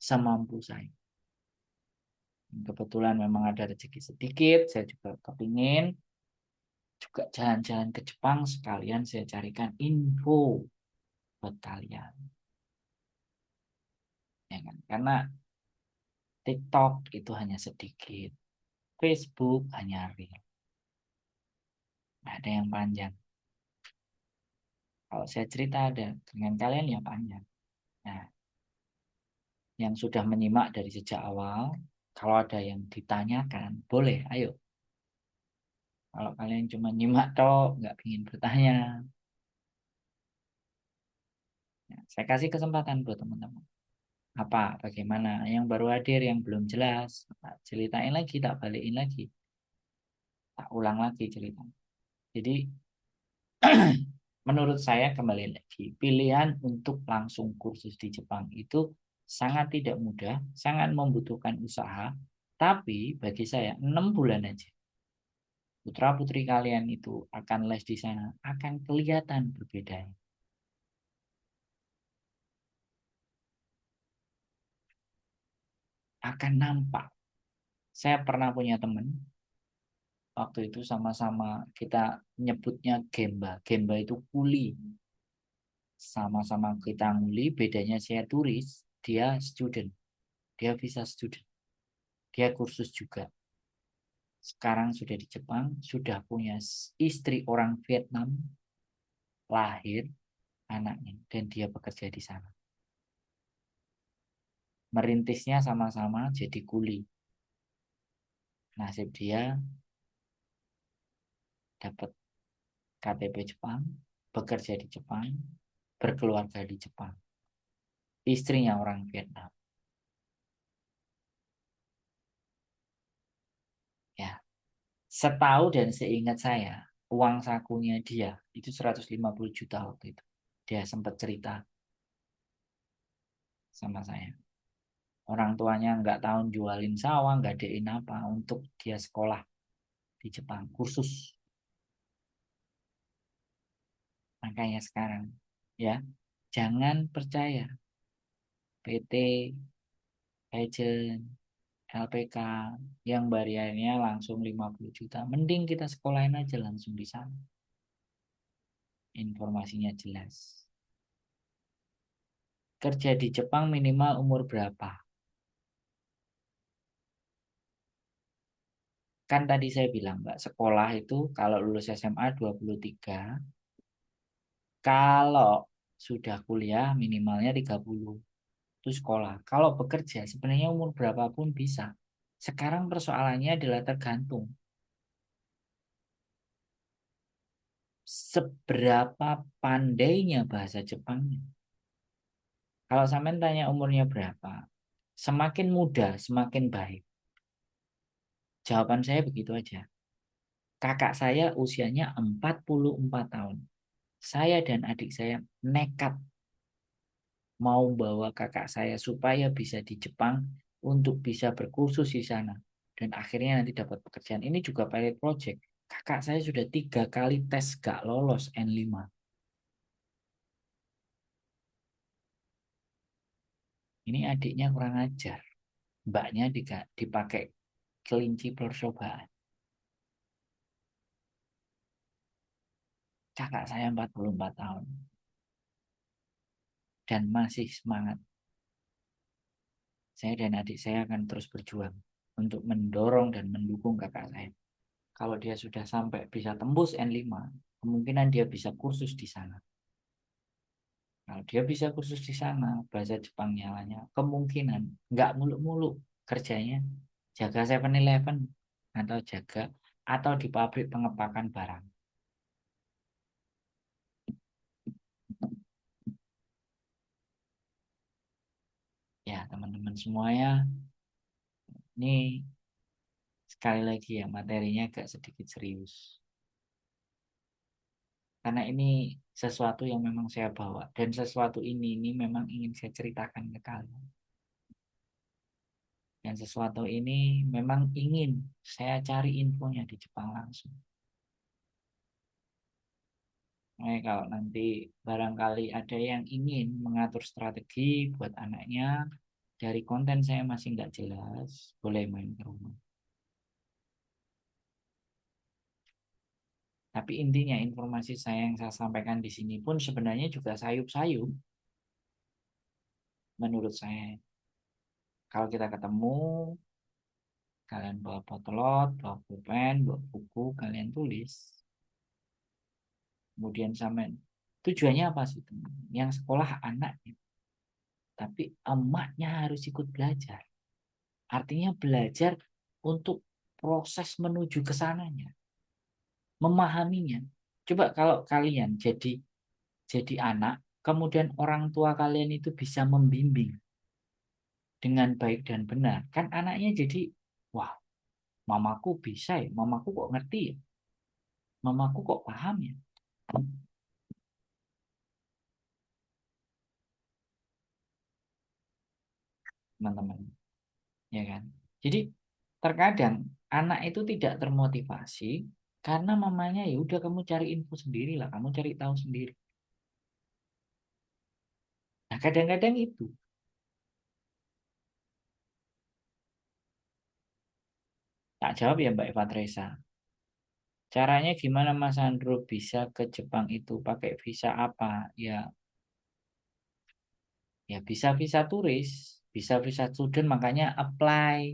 Semampu saya. Kebetulan memang ada rezeki sedikit, saya juga kepingin juga jalan-jalan ke Jepang sekalian saya carikan info buat kalian. Ya kan? Karena TikTok itu hanya sedikit, Facebook hanya reel, nggak ada yang panjang. Kalau saya cerita ada dengan kalian ya panjang. Nah, yang sudah menyimak dari sejak awal, kalau ada yang ditanyakan, boleh, ayo. Kalau kalian cuma nyimak toh, nggak ingin bertanya, ya, saya kasih kesempatan buat teman-teman. Apa, bagaimana, yang baru hadir, yang belum jelas, tak ceritain lagi, tak balikin lagi, tak ulang lagi cerita. Jadi, menurut saya kembali lagi, pilihan untuk langsung kursus di Jepang itu sangat tidak mudah, sangat membutuhkan usaha, tapi bagi saya 6 bulan aja putra-putri kalian itu akan les di sana, akan kelihatan berbedanya. Akan nampak. Saya pernah punya teman, waktu itu sama-sama kita nyebutnya Gemba. Gemba itu kuli. Sama-sama kita nguli, bedanya saya turis, dia student. Dia visa student. Dia kursus juga. Sekarang sudah di Jepang, sudah punya istri orang Vietnam, lahir anaknya, dan dia bekerja di sana. Merintisnya sama-sama jadi kuli. Nasib dia dapat KTP Jepang, bekerja di Jepang, berkeluarga di Jepang. Istrinya orang Vietnam. Ya, setahu dan seingat saya, uang sakunya dia itu 150 juta waktu itu. Dia sempat cerita sama saya. Orang tuanya nggak tahu jualin sawah, nggak adein apa untuk dia sekolah di Jepang, kursus. Makanya sekarang, ya, jangan percaya PT, agent, LPK yang bayarnya langsung 50 juta. Mending kita sekolahin aja langsung di sana. Informasinya jelas. Kerja di Jepang minimal umur berapa? Kan tadi saya bilang, Mbak, sekolah itu kalau lulus SMA 23, kalau sudah kuliah minimalnya 30. Itu sekolah. Kalau bekerja sebenarnya umur berapapun bisa. Sekarang persoalannya adalah tergantung seberapa pandainya bahasa Jepangnya. Kalau sampean tanya umurnya berapa, semakin muda semakin baik. Jawaban saya begitu aja. Kakak saya usianya 44 tahun. Saya dan adik saya nekat mau bawa kakak saya supaya bisa di Jepang untuk bisa berkursus di sana. Dan akhirnya nanti dapat pekerjaan. Ini juga pilot project. Kakak saya sudah 3 kali tes gak lolos N5. Ini adiknya kurang ajar. Mbaknya dipakai kelinci percobaan. Kakak saya 44 tahun. Dan masih semangat. Saya dan adik saya akan terus berjuang untuk mendorong dan mendukung kakak saya. Kalau dia sudah sampai bisa tembus N5, kemungkinan dia bisa kursus di sana. Kalau dia bisa kursus di sana, bahasa Jepang nyalanya, kemungkinan nggak muluk-muluk kerjanya jaga 7-Eleven atau jaga atau di pabrik pengepakan barang. teman-teman semuanya, ini sekali lagi ya materinya agak sedikit serius. Karena ini sesuatu yang memang saya bawa dan sesuatu ini memang ingin saya ceritakan ke kalian. Dan sesuatu ini memang ingin saya cari infonya di Jepang langsung. Kalau nanti barangkali ada yang ingin mengatur strategi buat anaknya, dari konten saya masih nggak jelas, boleh main ke rumah. Tapi intinya informasi saya yang saya sampaikan di sini pun sebenarnya juga sayup-sayup menurut saya. Kalau kita ketemu, kalian bawa potlot, bawa pulpen, bawa buku, kalian tulis. Kemudian sampai tujuannya apa sih teman? Yang sekolah anaknya, tapi emaknya harus ikut belajar. Artinya belajar untuk proses menuju ke sananya, memahaminya. Coba kalau kalian jadi anak, kemudian orang tua kalian itu bisa membimbing dengan baik dan benar, kan anaknya jadi, wah, mamaku bisa ya, mamaku kok ngerti ya, mamaku kok paham ya, teman-teman, ya kan? Jadi terkadang anak itu tidak termotivasi karena mamanya ya udah kamu cari info sendiri lah, kamu cari tahu sendiri. Nah, kadang-kadang itu tak jawab ya Mbak Eva Tresa. Caranya gimana Mas Andro bisa ke Jepang itu pakai visa apa? Ya bisa visa turis, bisa visa student, makanya apply.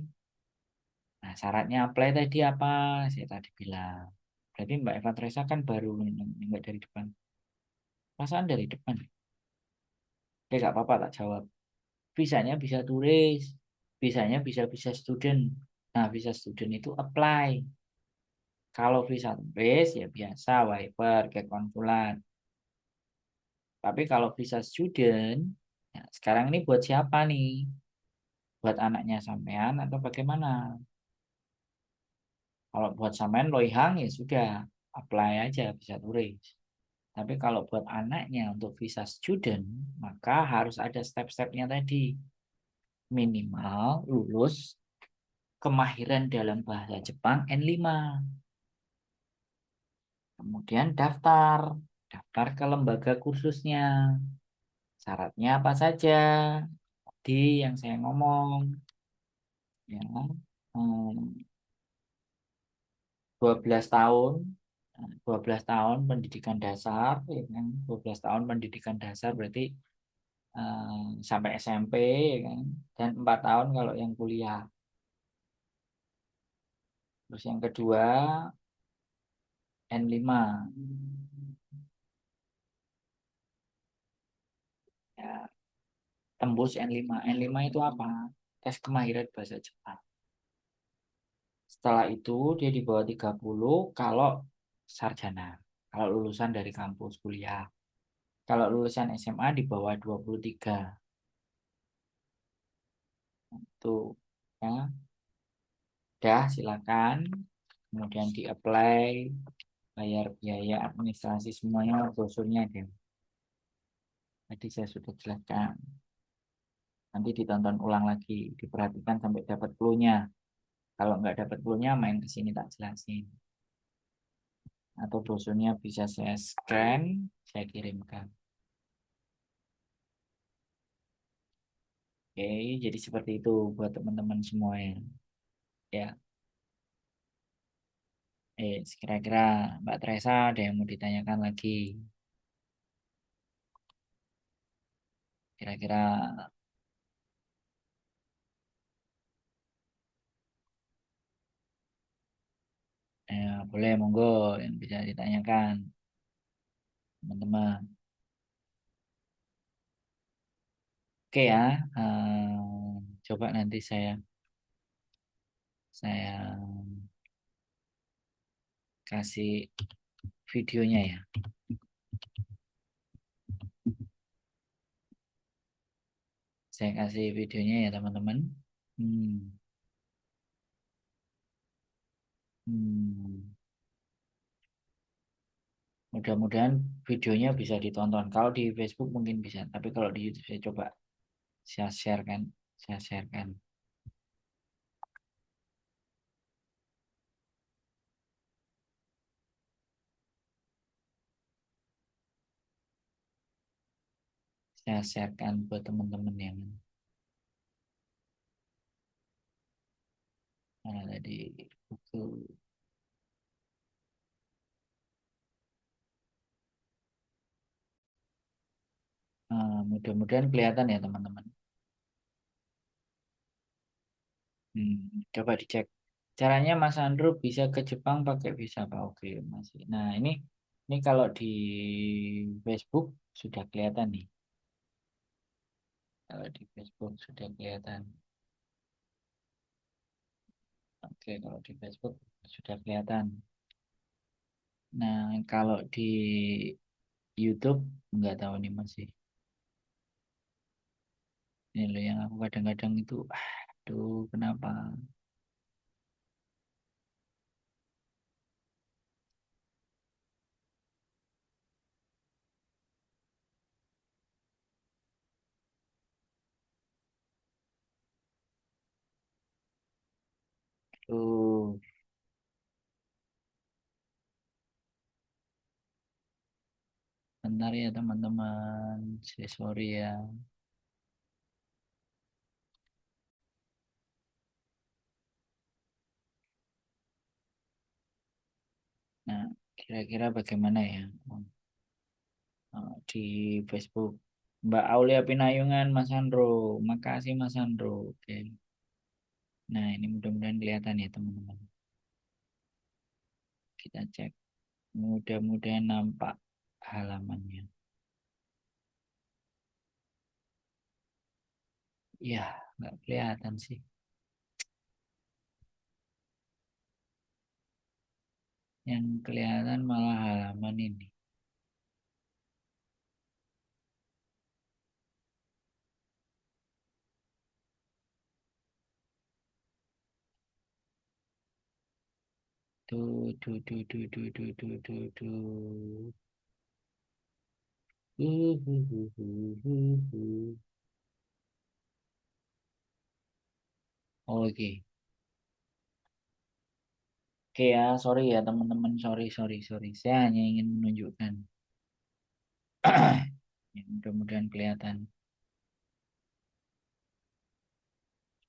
Nah, syaratnya apply tadi apa? Saya tadi bilang. Berarti Mbak Eva Tresa kan baru nggak dari depan. Perasaan dari depan. Oke, nggak apa-apa tak jawab. Visanya bisa turis, visanya bisa visa student. Nah, visa student itu apply. Kalau visa turis ya biasa, wiper, ke konsulat. Tapi kalau visa student, ya sekarang ini buat siapa nih? Buat anaknya sampean atau bagaimana? Kalau buat sampean Loihang ya sudah, apply aja visa turis. Tapi kalau buat anaknya untuk visa student, maka harus ada step-stepnya tadi. Minimal lulus kemahiran dalam bahasa Jepang N5. Kemudian daftar, daftar ke lembaga kursusnya. Syaratnya apa saja? Tadi yang saya ngomong, ya, 12 tahun, 12 tahun pendidikan dasar, ya kan? 12 tahun pendidikan dasar berarti sampai SMP, ya kan? Dan 4 tahun kalau yang kuliah. Terus yang kedua N5. Ya, tembus N5. N5 itu apa? Tes kemahiran bahasa Jepang. Setelah itu dia di bawah 30 kalau sarjana. Kalau lulusan dari kampus kuliah. Kalau lulusan SMA di bawah 23. Tuh, ya. Udah, silakan. Kemudian di-apply, bayar biaya administrasi semuanya, brosurnya deh. Tadi saya sudah jelaskan. Nanti ditonton ulang lagi, diperhatikan sampai dapat clue-nya. Kalau nggak dapat clue-nya, main ke sini tak jelasin. Atau brosurnya bisa saya scan, saya kirimkan. Oke, jadi seperti itu buat teman-teman semua ya. Ya, kira-kira Mbak Teresa ada yang mau ditanyakan lagi? Kira-kira boleh monggo yang bisa ditanyakan teman-teman. Oke ya, coba nanti saya kasih videonya ya. Saya kasih videonya ya teman-teman. Hmm. Hmm. Mudah-mudahan videonya bisa ditonton. Kalau di Facebook mungkin bisa, tapi kalau di YouTube saya coba saya share kan, saya share kan. Saya share kan buat teman-teman yang mana tadi buku. Mudah-mudahan kelihatan ya teman-teman. Hmm, coba dicek. Caranya Mas Andro bisa ke Jepang pakai visa apa? Oke, masih. Nah, ini kalau di Facebook sudah kelihatan nih. Kalau di Facebook sudah kelihatan. Oke, kalau di Facebook sudah kelihatan. Nah, kalau di YouTube nggak tahu nih masih. Ini loh yang aku kadang-kadang itu, aduh, kenapa? Tuh, bentar ya teman-teman. Sorry ya. Nah, kira-kira bagaimana ya? Di Facebook. Mbak Aulia Pinayungan, Mas Andro. Makasih Mas Andro. Oke. Nah, ini mudah-mudahan kelihatan ya teman-teman. Kita cek. Mudah-mudahan nampak halamannya. Ya, nggak kelihatan sih. Yang kelihatan malah halaman ini. Tuh, tuh, tuh, tuh, tuh, tuh, tuh, tuh, tuh. Uh, uh, uh, uh, uh. Oke. Oke ya, sorry ya teman-teman. Sorry, sorry, sorry. Saya hanya ingin menunjukkan. Ya, mudah-mudahan kelihatan.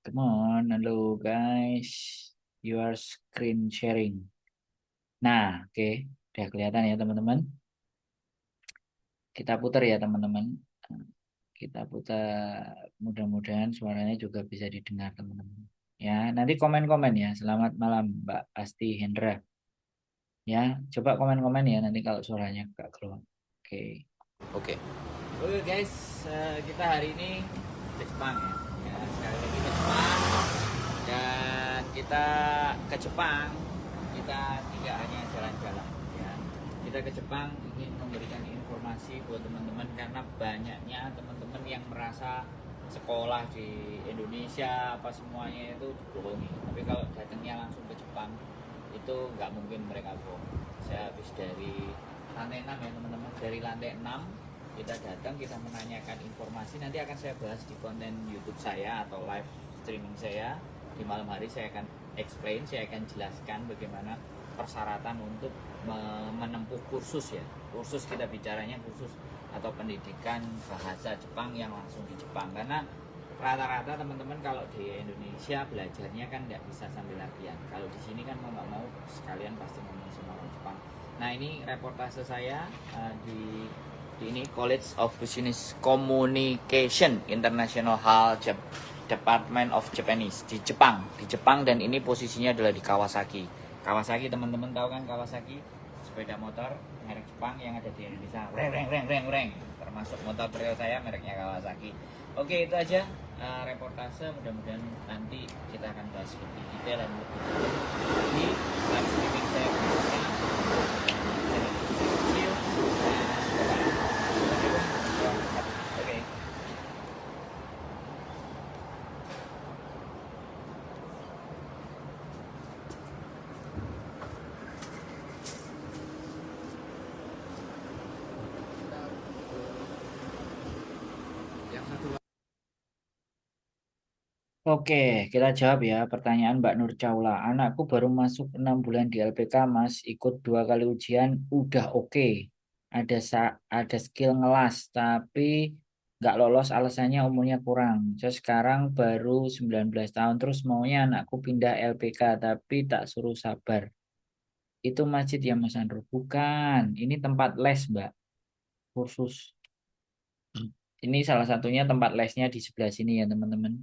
Come on, halo guys. You are screen sharing. Nah, oke. Udah kelihatan ya teman-teman. Kita putar ya teman-teman. Kita putar. Mudah-mudahan suaranya juga bisa didengar teman-teman. Ya, nanti komen-komen ya. Selamat malam Mbak Asti Hendra. Ya, coba komen-komen ya nanti kalau suaranya nggak keluar. Oke. Oke. Oke guys, kita hari ini ke Jepang ya. Ya, sekali lagi ke Jepang. Dan kita ke Jepang, kita tidak hanya jalan-jalan ya. Kita ke Jepang ingin memberikan informasi buat teman-teman karena banyaknya teman-teman yang merasa sekolah di Indonesia apa semuanya itu dibohongi. Tapi kalau datangnya langsung ke Jepang itu nggak mungkin mereka bohong. Saya habis dari lantai 6 ya teman-teman, dari lantai 6 kita datang, kita menanyakan informasi, nanti akan saya bahas di konten YouTube saya atau live streaming saya. Di malam hari saya akan explain, saya akan jelaskan bagaimana persyaratan untuk menempuh kursus ya. Kursus kita bicaranya kursus atau pendidikan bahasa Jepang yang langsung di Jepang. Karena rata-rata teman-teman kalau di Indonesia belajarnya kan nggak bisa sambil latihan. Kalau di sini kan mau nggak mau sekalian pasti ngomong sama orang Jepang. Nah ini reportase saya di ini College of Business Communication International Hall Department of Japanese di Jepang dan ini posisinya adalah di Kawasaki. Kawasaki teman-teman tahu kan Kawasaki sepeda motor merek Jepang yang ada di Indonesia. Reng reng reng reng reng. Termasuk motor trail saya mereknya Kawasaki. Oke itu aja reportase, mudah-mudahan nanti kita akan bahas lebih detail dan lebih di live streaming saya berikutnya. See you. Oke. Oke, kita jawab ya pertanyaan Mbak Nur Caula. Anakku baru masuk 6 bulan di LPK, Mas. Ikut 2 kali ujian, udah oke. Ada skill ngelas, tapi nggak lolos alasannya umurnya kurang. Saya sekarang baru 19 tahun, terus maunya anakku pindah LPK, tapi tak suruh sabar. Itu masjid ya Mas Andro? Bukan, ini tempat les, Mbak. Kursus. Ini salah satunya tempat lesnya di sebelah sini ya teman-teman.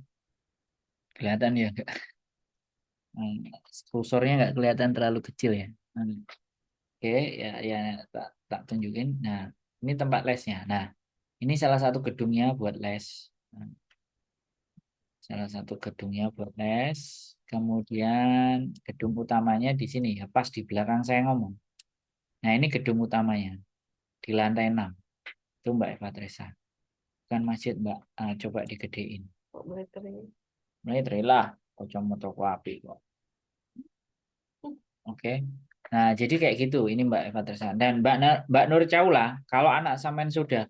Kelihatan ya? Hmm, kursornya nggak kelihatan terlalu kecil ya. Oke, ya, ya tak tunjukin. Nah, ini tempat lesnya. Nah, ini salah satu gedungnya buat les. Nah, salah satu gedungnya buat les. Kemudian gedung utamanya di sini ya, pas di belakang saya ngomong. Nah, ini gedung utamanya di lantai 6. Itu Mbak Eva Tresa. Bukan masjid, Mbak. Ah, coba digedein. Mulai terilah. Kocok toko api kok. Oke. Nah, jadi kayak gitu. Ini Mbak Eva Tresa. Dan Mbak Nur Caula, kalau anak sampean sudah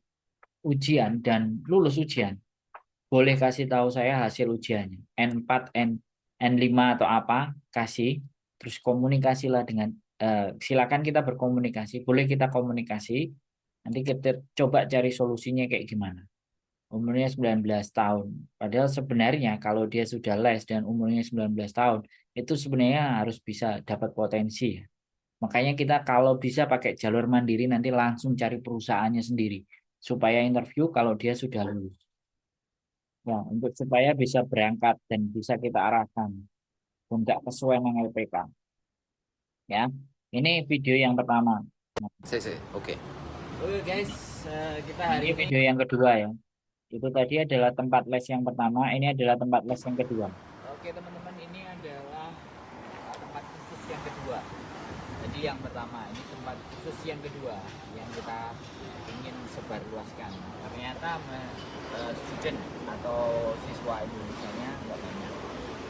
ujian dan lulus ujian, boleh kasih tahu saya hasil ujiannya. N4, N5 atau apa, kasih. Terus komunikasilah dengan, silakan kita berkomunikasi. Boleh kita komunikasi. Nanti kita coba cari solusinya kayak gimana. Umurnya 19 tahun. Padahal sebenarnya kalau dia sudah les dan umurnya 19 tahun, itu sebenarnya harus bisa dapat potensi ya. Makanya kita kalau bisa pakai jalur mandiri nanti langsung cari perusahaannya sendiri. Supaya interview kalau dia sudah lulus. Ya, untuk supaya bisa berangkat dan bisa kita arahkan. Tidak sesuai dengan LPK. Ya, ini video yang pertama. Oke. Oke guys, kita hari ini video yang kedua ya. Itu tadi adalah tempat les yang pertama, ini adalah tempat les yang kedua. Oke teman-teman, ini adalah tempat khusus yang kedua. Jadi yang pertama, ini tempat khusus yang kedua yang kita ingin sebarluaskan. Ternyata student atau siswa Indonesia-nya nggak banyak.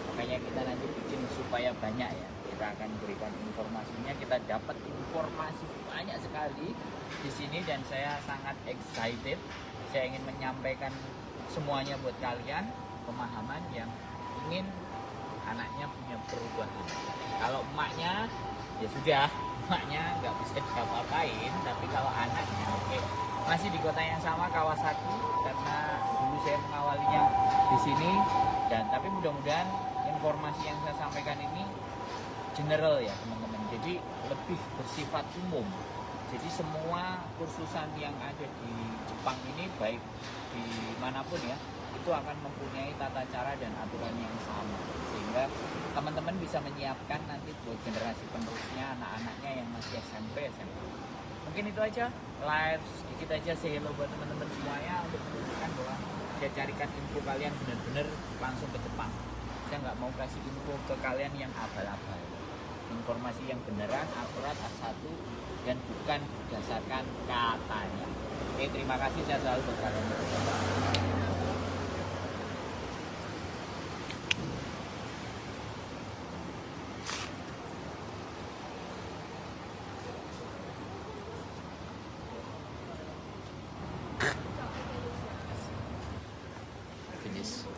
Makanya kita nanti bikin supaya banyak ya. Kita akan berikan informasinya, kita dapat informasi banyak sekali di sini dan saya sangat excited. Saya ingin menyampaikan semuanya buat kalian, pemahaman yang ingin anaknya punya perubahan. Kalau emaknya ya sudah, emaknya nggak bisa diapa-apain, tapi kalau anaknya oke. Masih di kota yang sama, Kawasaki, karena dulu saya mengawalinya di sini. Dan tapi mudah-mudahan informasi yang saya sampaikan ini general ya teman-teman, jadi lebih bersifat umum. Jadi semua kursusan yang ada di Jepang ini, baik dimanapun ya, itu akan mempunyai tata cara dan aturan yang sama, sehingga teman-teman bisa menyiapkan nanti buat generasi penerusnya, anak-anaknya yang masih SMP, SMA. Mungkin itu aja, live sedikit aja say hello buat teman-teman semuanya, untuk menunjukkan bahwa saya carikan info kalian benar-benar langsung ke Jepang. Saya nggak mau kasih info ke kalian yang abal-abal, informasi yang beneran, akurat, A1, dan bukan berdasarkan katanya. Oke, terima kasih, saya selalu buat kalian.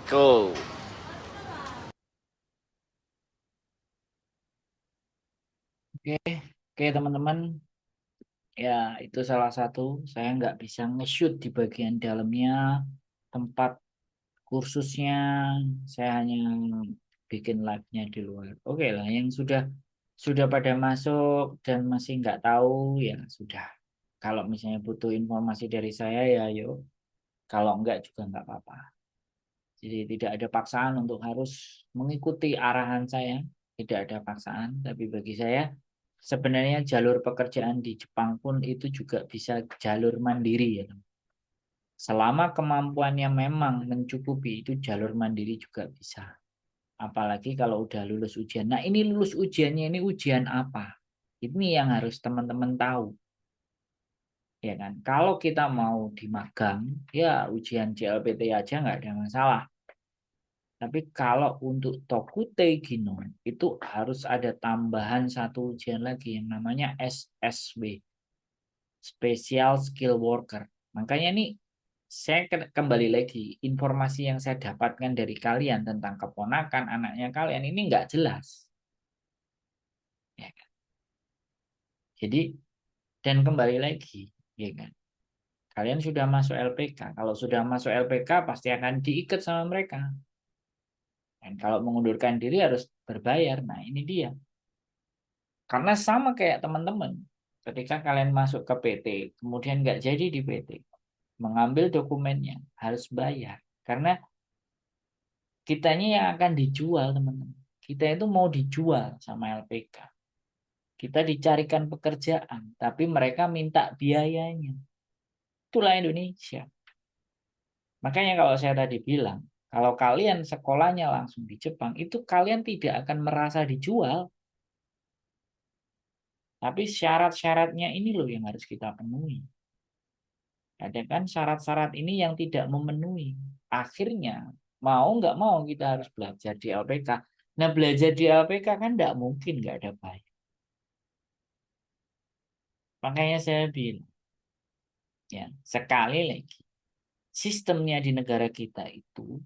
Go. Oke, oke teman-teman, ya itu salah satu. Saya nggak bisa nge-shoot di bagian dalamnya tempat kursusnya, saya hanya bikin live-nya di luar. Oke lah, yang sudah pada masuk dan masih nggak tahu ya sudah. Kalau misalnya butuh informasi dari saya ya yuk. Kalau enggak juga nggak apa-apa. Jadi tidak ada paksaan untuk harus mengikuti arahan saya. Tidak ada paksaan, tapi bagi saya sebenarnya jalur pekerjaan di Jepang pun itu juga bisa jalur mandiri ya. Selama kemampuannya memang mencukupi, itu jalur mandiri juga bisa. Apalagi kalau udah lulus ujian. Nah, ini lulus ujiannya ini ujian apa? Ini yang harus teman-teman tahu. Ya kan? Kalau kita mau di magang, ya ujian CLPT aja nggak ada masalah. Tapi kalau untuk Tokute Gino, itu harus ada tambahan satu ujian lagi yang namanya SSW, Special Skill Worker. Makanya nih Saya kembali lagi, informasi yang saya dapatkan dari kalian tentang keponakan anaknya kalian ini nggak jelas. Ya kan? Jadi, dan kembali lagi, ya kan? Kalian sudah masuk LPK. Kalau sudah masuk LPK, pasti akan diikat sama mereka. Dan kalau mengundurkan diri harus berbayar. Nah, ini dia. Karena sama kayak teman-teman. Ketika kalian masuk ke PT, kemudian nggak jadi di PT, mengambil dokumennya, harus bayar. Karena kitanya yang akan dijual, teman-teman. Kita itu mau dijual sama LPK. Kita dicarikan pekerjaan, tapi mereka minta biayanya. Itulah Indonesia. Makanya kalau saya tadi bilang, kalau kalian sekolahnya langsung di Jepang, itu kalian tidak akan merasa dijual. Tapi syarat-syaratnya ini loh yang harus kita penuhi. Ada kan syarat-syarat ini yang tidak memenuhi. Akhirnya, mau nggak mau kita harus belajar di LPK. Nah, belajar di LPK kan nggak mungkin nggak ada baik. Makanya saya bilang, ya sekali lagi, sistemnya di negara kita itu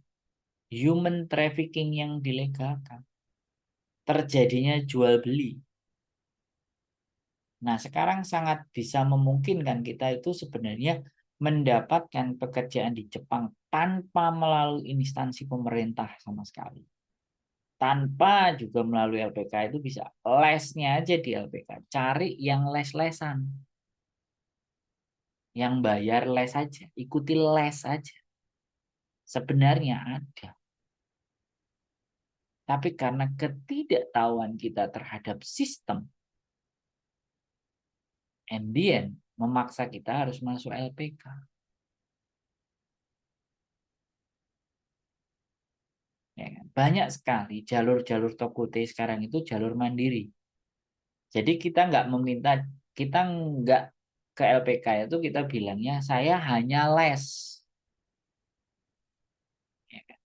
human trafficking yang dilegalkan. Terjadinya jual beli. Nah, sekarang sangat bisa memungkinkan kita itu sebenarnya mendapatkan pekerjaan di Jepang tanpa melalui instansi pemerintah sama sekali. Tanpa juga melalui LPK itu bisa lesnya aja di LPK. Cari yang les-lesan. Yang bayar les aja. Ikuti les aja. Sebenarnya ada. Tapi karena ketidaktahuan kita terhadap sistem, and then memaksa kita harus masuk LPK. Ya kan? Banyak sekali jalur-jalur Tokute sekarang itu jalur mandiri. Jadi kita nggak meminta, kita nggak ke LPK itu kita bilangnya saya hanya les. Ya kan?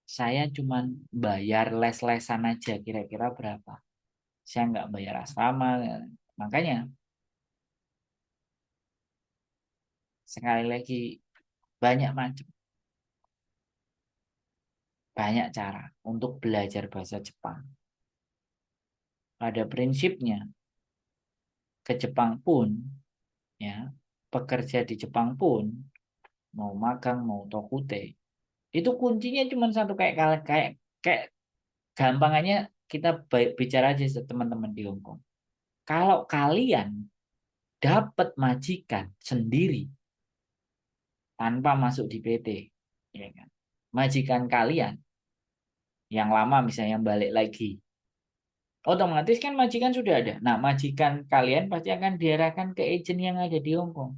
Saya cuma bayar les-lesan aja kira-kira berapa. Saya nggak bayar asrama. Makanya sekali lagi banyak macam, banyak cara untuk belajar bahasa Jepang. Pada prinsipnya ke Jepang pun ya pekerja di Jepang pun mau magang mau tokute itu kuncinya cuma satu kayak kayak kayak gampangannya kita bicara aja teman-teman di Hong Kong. Kalau kalian dapat majikan sendiri tanpa masuk di PT, ya kan? Majikan kalian yang lama misalnya balik lagi, otomatis kan majikan sudah ada. Nah, majikan kalian pasti akan diarahkan ke agent yang ada di Hong Kong.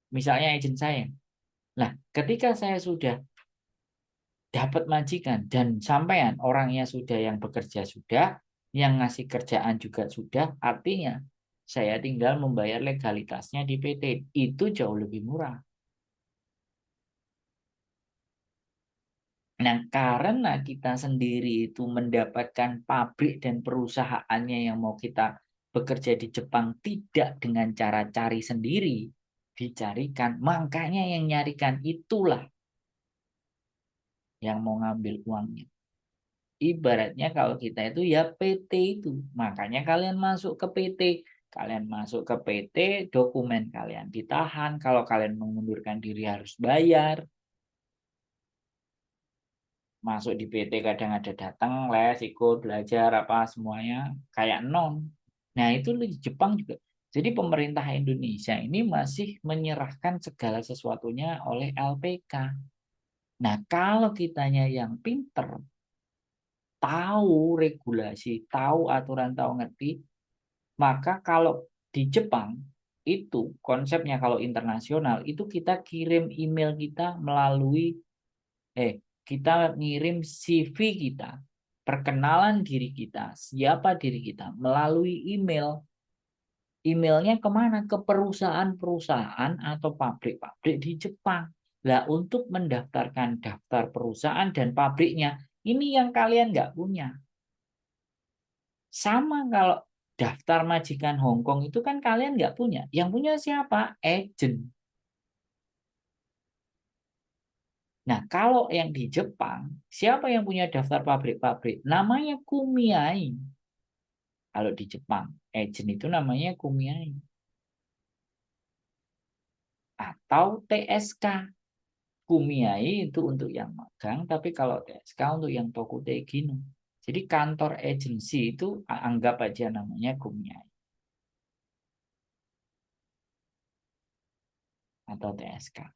Misalnya agent saya. Nah, ketika saya sudah dapat majikan dan sampean orangnya sudah yang bekerja sudah, yang ngasih kerjaan juga sudah, artinya saya tinggal membayar legalitasnya di PT. Itu jauh lebih murah. Nah, karena kita sendiri itu mendapatkan pabrik dan perusahaannya yang mau kita bekerja di Jepang tidak dengan cara cari sendiri, dicarikan, makanya yang nyarikan itulah yang mau ngambil uangnya. Ibaratnya kalau kita itu ya PT itu. Makanya kalian masuk ke PT. Kalian masuk ke PT, dokumen kalian ditahan. Kalau kalian mengundurkan diri harus bayar. Masuk di PT kadang ada datang, les, ikut, belajar, apa semuanya. Kayak non. Nah itu di Jepang juga. Jadi pemerintah Indonesia ini masih menyerahkan segala sesuatunya oleh LPK. Nah kalau kitanya yang pinter, tahu regulasi, tahu aturan, tahu ngerti, maka kalau di Jepang itu konsepnya kalau internasional itu kita kirim email kita melalui kita ngirim CV kita, perkenalan diri kita, siapa diri kita melalui email. Emailnya kemana? Ke perusahaan-perusahaan atau pabrik-pabrik di Jepang. Nah, untuk mendaftarkan daftar perusahaan dan pabriknya, ini yang kalian nggak punya. Sama kalau daftar majikan Hong Kong itu kan kalian nggak punya. Yang punya siapa? Agent. Nah, kalau yang di Jepang, siapa yang punya daftar pabrik-pabrik? Namanya Kumiai. Kalau di Jepang, agent itu namanya Kumiai. Atau TSK. Kumiai itu untuk yang magang, tapi kalau TSK untuk yang Tokutei Gino. Jadi kantor agensi itu anggap aja namanya Kumiai atau TSK.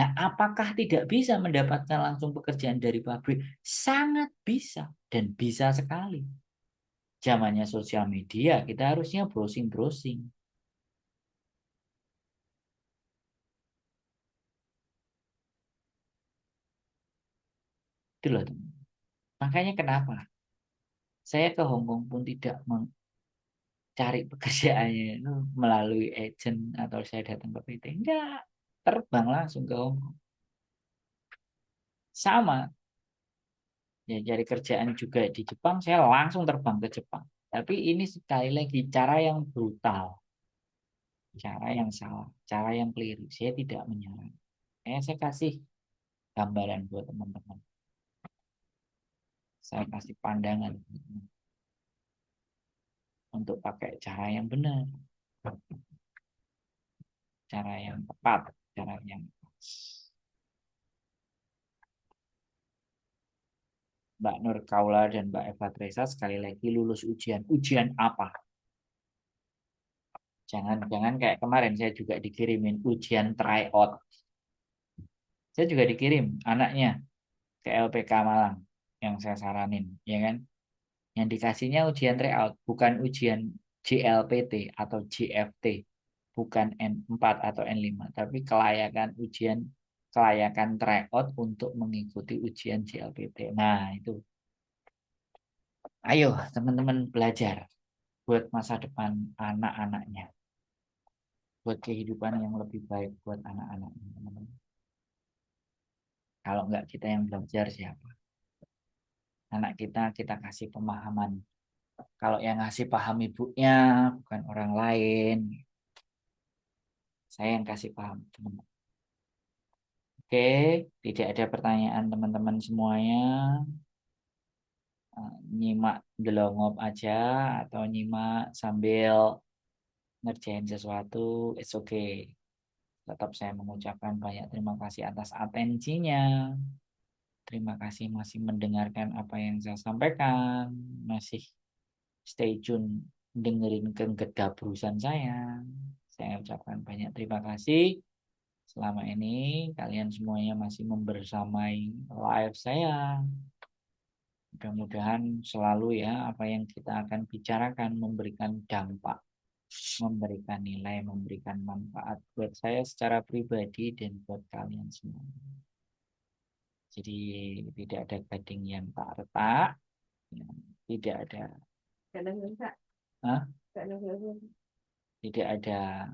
Nah, apakah tidak bisa mendapatkan langsung pekerjaan dari pabrik? Sangat bisa dan bisa sekali. Zamannya sosial media, kita harusnya browsing-browsing. Itu loh, teman. Makanya kenapa saya ke Hong Kong pun tidak mencari pekerjaannya itu melalui agent atau saya datang ke PT. Enggak, terbang langsung ke Hong Kong. Sama, ya cari kerjaan juga di Jepang, saya langsung terbang ke Jepang. Tapi ini sekali lagi cara yang brutal, cara yang salah, cara yang keliru. Saya tidak menyarankan. Saya kasih gambaran buat teman-teman. Saya kasih pandangan untuk pakai cara yang benar, cara yang tepat, cara yang pas. Mbak Nur Kaula dan Mbak Eva Teresa sekali lagi lulus ujian. Ujian apa? Jangan kayak kemarin saya juga dikirimin ujian tryout. Saya juga dikirim anaknya ke LPK Malang yang saya saranin, ya kan? Yang dikasihnya ujian tryout, bukan ujian JLPT atau JFT, bukan N4 atau N5, tapi kelayakan tryout untuk mengikuti ujian JLPT. Nah, itu. Ayo, teman-teman belajar buat masa depan anak-anaknya, buat kehidupan yang lebih baik buat anak-anaknya, teman-teman. Kalau nggak kita yang belajar, siapa? Anak kita kasih pemahaman. Kalau yang ngasih paham ibunya, bukan orang lain. Saya yang kasih paham, teman-teman. Oke, tidak ada pertanyaan teman-teman semuanya. Nyimak delongop aja atau nyimak sambil ngerjain sesuatu, it's okay. Tetap saya mengucapkan banyak terima kasih atas atensinya. Terima kasih masih mendengarkan apa yang saya sampaikan, masih stay tune dengerin kegedabrusan saya. Saya ucapkan banyak terima kasih. Selama ini kalian semuanya masih membersamai live saya. Mudah-mudahan selalu ya apa yang kita akan bicarakan memberikan dampak, memberikan nilai, memberikan manfaat buat saya secara pribadi dan buat kalian semua. Jadi tidak ada gading yang tak retak, ya, tidak ada, Hah? Tidak ada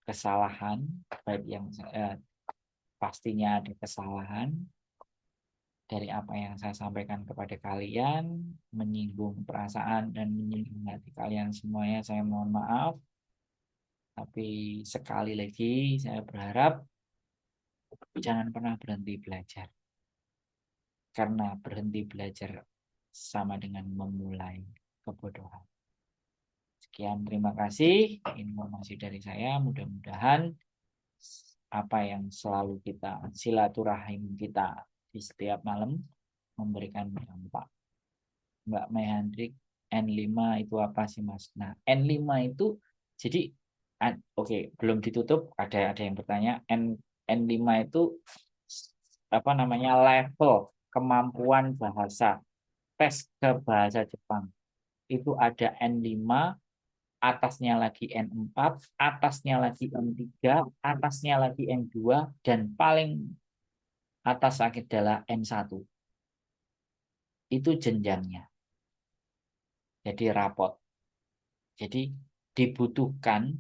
kesalahan, baik yang pastinya ada kesalahan dari apa yang saya sampaikan kepada kalian, menyinggung perasaan dan menyinggung hati kalian semuanya, saya mohon maaf. Tapi sekali lagi saya berharap jangan pernah berhenti belajar. Karena berhenti belajar sama dengan memulai kebodohan. Sekian, terima kasih informasi dari saya. Mudah-mudahan apa yang selalu kita silaturahim kita di setiap malam memberikan dampak. Mbak Mehandrik, N5 itu apa sih Mas? Nah, N5 itu jadi oke, belum ditutup, ada yang bertanya N5 itu apa namanya level kemampuan bahasa, tes ke bahasa Jepang. Itu ada N5, atasnya lagi N4, atasnya lagi N3, atasnya lagi N2, dan paling atas adalah N1. Itu jenjangnya. Jadi rapot. Jadi dibutuhkan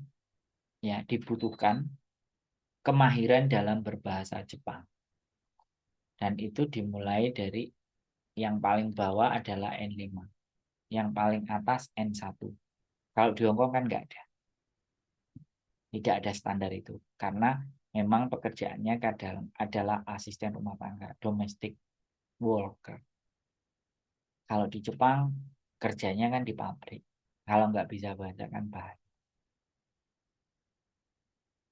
kemahiran dalam berbahasa Jepang. Dan itu dimulai dari yang paling bawah adalah N5. Yang paling atas N1. Kalau di Hongkong kan nggak ada. Tidak ada standar itu. Karena memang pekerjaannya kadang adalah asisten rumah tangga, domestic worker. Kalau di Jepang kerjanya kan di pabrik. Kalau nggak bisa bahasa kan bahaya.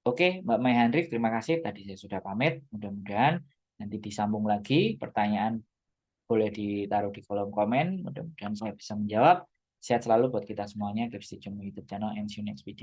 Oke, Mbak Mai Hendrik, terima kasih. Tadi saya sudah pamit. Mudah-mudahan nanti disambung lagi. Pertanyaan boleh ditaruh di kolom komen. Mudah-mudahan saya bisa menjawab. Sehat selalu buat kita semuanya. Keep stay tune YouTube channel and see you next video.